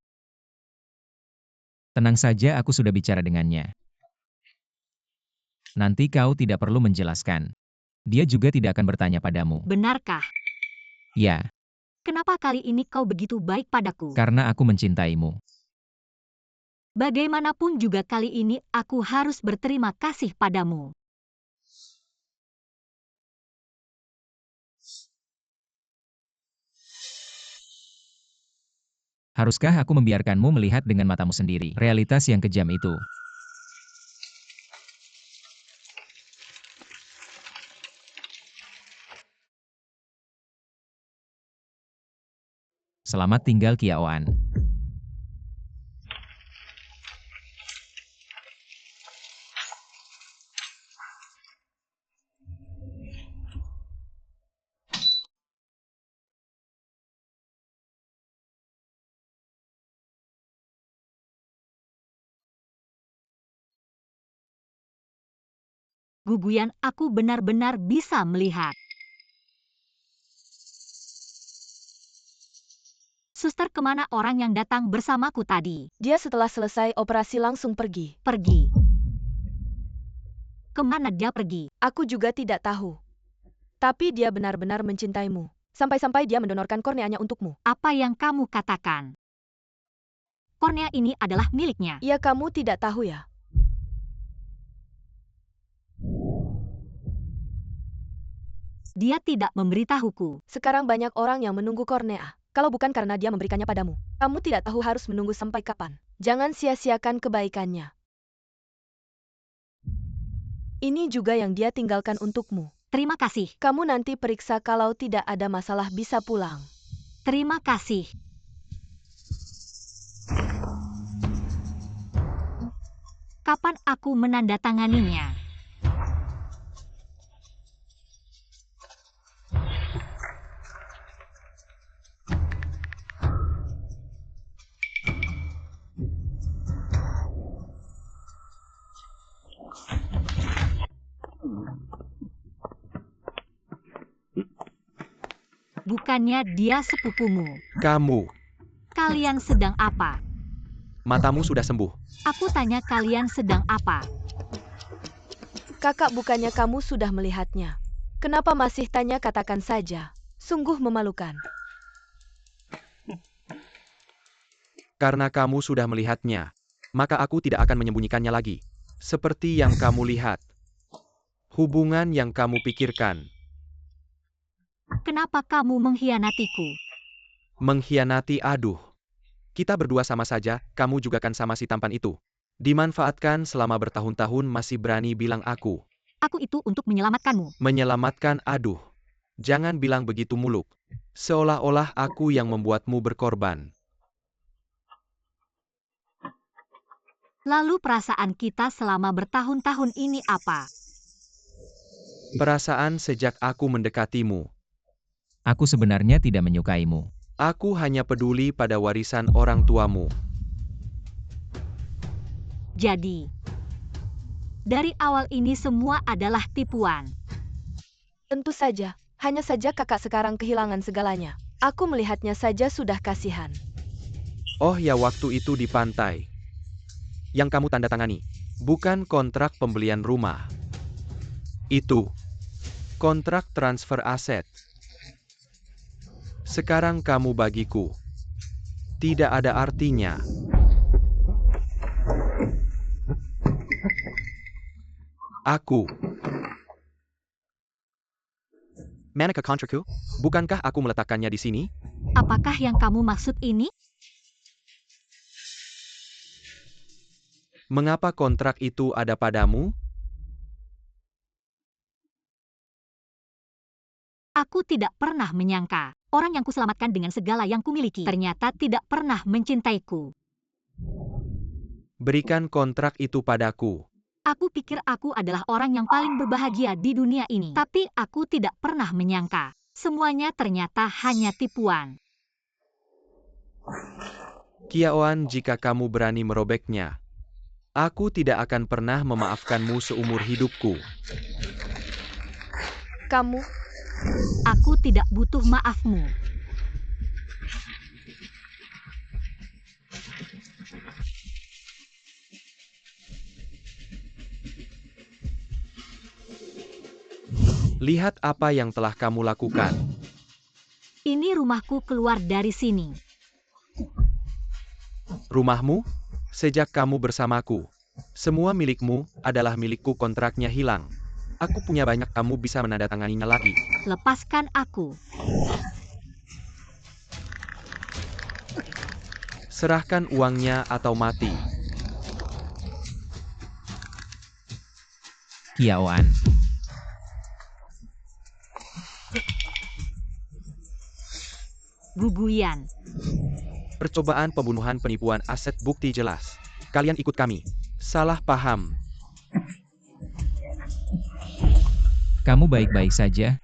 Tenang saja, aku sudah bicara dengannya. Nanti kau tidak perlu menjelaskan. Dia juga tidak akan bertanya padamu. Benarkah? Ya. Kenapa kali ini kau begitu baik padaku? Karena aku mencintaimu. Bagaimanapun juga kali ini aku harus berterima kasih padamu. Haruskah aku membiarkanmu melihat dengan matamu sendiri realitas yang kejam itu? Selamat tinggal, Kiaoan. Guguyan, aku benar-benar bisa melihat. Suster, kemana orang yang datang bersamaku tadi? Dia setelah selesai operasi langsung pergi. Pergi. Kemana dia pergi? Aku juga tidak tahu. Tapi dia benar-benar mencintaimu. Sampai-sampai dia mendonorkan korneanya untukmu. Apa yang kamu katakan? Kornea ini adalah miliknya. Ya, kamu tidak tahu ya? Dia tidak memberitahuku. Sekarang banyak orang yang menunggu kornea. Kalau bukan karena dia memberikannya padamu, kamu tidak tahu harus menunggu sampai kapan. Jangan sia-siakan kebaikannya. Ini juga yang dia tinggalkan untukmu. Terima kasih. Kamu nanti periksa, kalau tidak ada masalah bisa pulang. Terima kasih. Kapan aku menandatanganinya? Bukannya dia sepupumu. Kamu, Kalian sedang apa? matamu sudah sembuh. Aku tanya kalian sedang apa? Kakak, bukannya kamu sudah melihatnya? Kenapa masih tanya? Katakan saja. Sungguh memalukan. Karena kamu sudah melihatnya, maka aku tidak akan menyembunyikannya lagi. Seperti yang kamu lihat. Hubungan yang kamu pikirkan Kenapa kamu mengkhianatiku? Mengkhianati, aduh. Kita berdua sama saja, kamu juga kan sama si tampan itu. Dimanfaatkan selama bertahun-tahun masih berani bilang aku. Aku itu untuk menyelamatkanmu. Menyelamatkan, aduh. Jangan bilang begitu muluk. Seolah-olah aku yang membuatmu berkorban. Lalu perasaan kita selama bertahun-tahun ini apa? Perasaan sejak aku mendekatimu. Aku sebenarnya tidak menyukaimu. Aku hanya peduli pada warisan orang tuamu. Jadi, dari awal ini semua adalah tipuan. Tentu saja, hanya saja kakak sekarang kehilangan segalanya. Aku melihatnya saja sudah kasihan. Oh ya, waktu itu di pantai. Yang kamu tanda tangani. Bukan kontrak pembelian rumah. Itu. Kontrak transfer aset. Sekarang kamu bagiku. Tidak ada artinya. Aku. Manakah kontrakku? Bukankah aku meletakkannya di sini? Apakah yang kamu maksud ini? Mengapa kontrak itu ada padamu? Aku tidak pernah menyangka, orang yang kuselamatkan dengan segala yang kumiliki, ternyata tidak pernah mencintaiku. Berikan kontrak itu padaku. Aku pikir aku adalah orang yang paling berbahagia di dunia ini. Tapi aku tidak pernah menyangka, semuanya ternyata hanya tipuan. Qiaoan, jika kamu berani merobeknya, aku tidak akan pernah memaafkanmu seumur hidupku. Aku tidak butuh maafmu. Lihat apa yang telah kamu lakukan. Ini rumahku, keluar dari sini. Rumahmu? Sejak kamu bersamaku, semua milikmu adalah milikku, kontraknya hilang. Aku punya banyak, kamu bisa menandatanganinya lagi. Lepaskan aku. Serahkan uangnya atau mati. Qiaoan. Guguyan. Percobaan pembunuhan, penipuan aset, bukti jelas. Kalian ikut kami. Salah paham. Kamu baik-baik saja?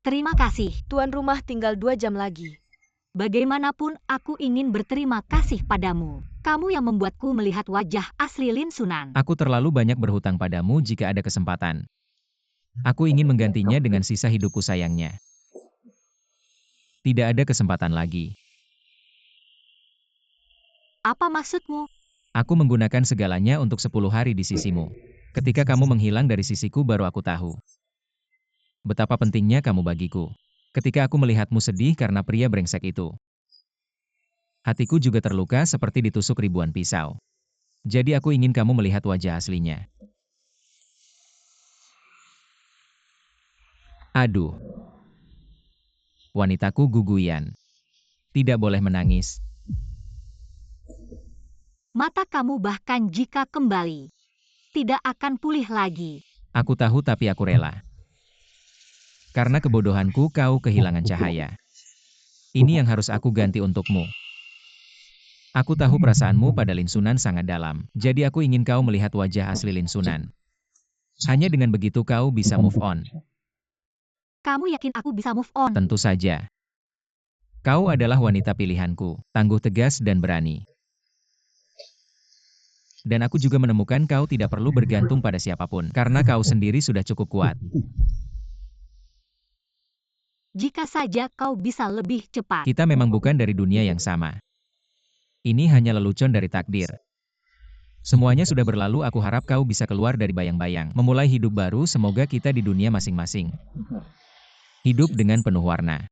Terima kasih. Tuan rumah tinggal 2 jam lagi. Bagaimanapun aku ingin berterima kasih padamu. Kamu yang membuatku melihat wajah asli Lin Sunan. Aku terlalu banyak berhutang padamu jika ada kesempatan. Aku ingin menggantinya dengan sisa hidupku, sayangnya. Tidak ada kesempatan lagi. Apa maksudmu? Aku menggunakan segalanya untuk 10 hari di sisimu. Ketika kamu menghilang dari sisiku baru aku tahu betapa pentingnya kamu bagiku. Ketika aku melihatmu sedih karena pria brengsek itu, hatiku juga terluka seperti ditusuk ribuan pisau. Jadi aku ingin kamu melihat wajah aslinya. Aduh. Wanitaku Guguyan. Tidak boleh menangis. Mata kamu bahkan jika kembali, tidak akan pulih lagi. Aku tahu, tapi aku rela. Karena kebodohanku kau kehilangan cahaya. Ini yang harus aku ganti untukmu. Aku tahu perasaanmu pada Lin Sunan sangat dalam, jadi aku ingin kau melihat wajah asli Lin Sunan. Hanya dengan begitu kau bisa move on. Kamu yakin aku bisa move on? Tentu saja. Kau adalah wanita pilihanku, tangguh, tegas, dan berani. Dan aku juga menemukan kau tidak perlu bergantung pada siapapun, karena kau sendiri sudah cukup kuat. Jika saja kau bisa lebih cepat. Kita memang bukan dari dunia yang sama. Ini hanya lelucon dari takdir. Semuanya sudah berlalu, aku harap kau bisa keluar dari bayang-bayang, memulai hidup baru, semoga kita di dunia masing-masing. Hidup dengan penuh warna.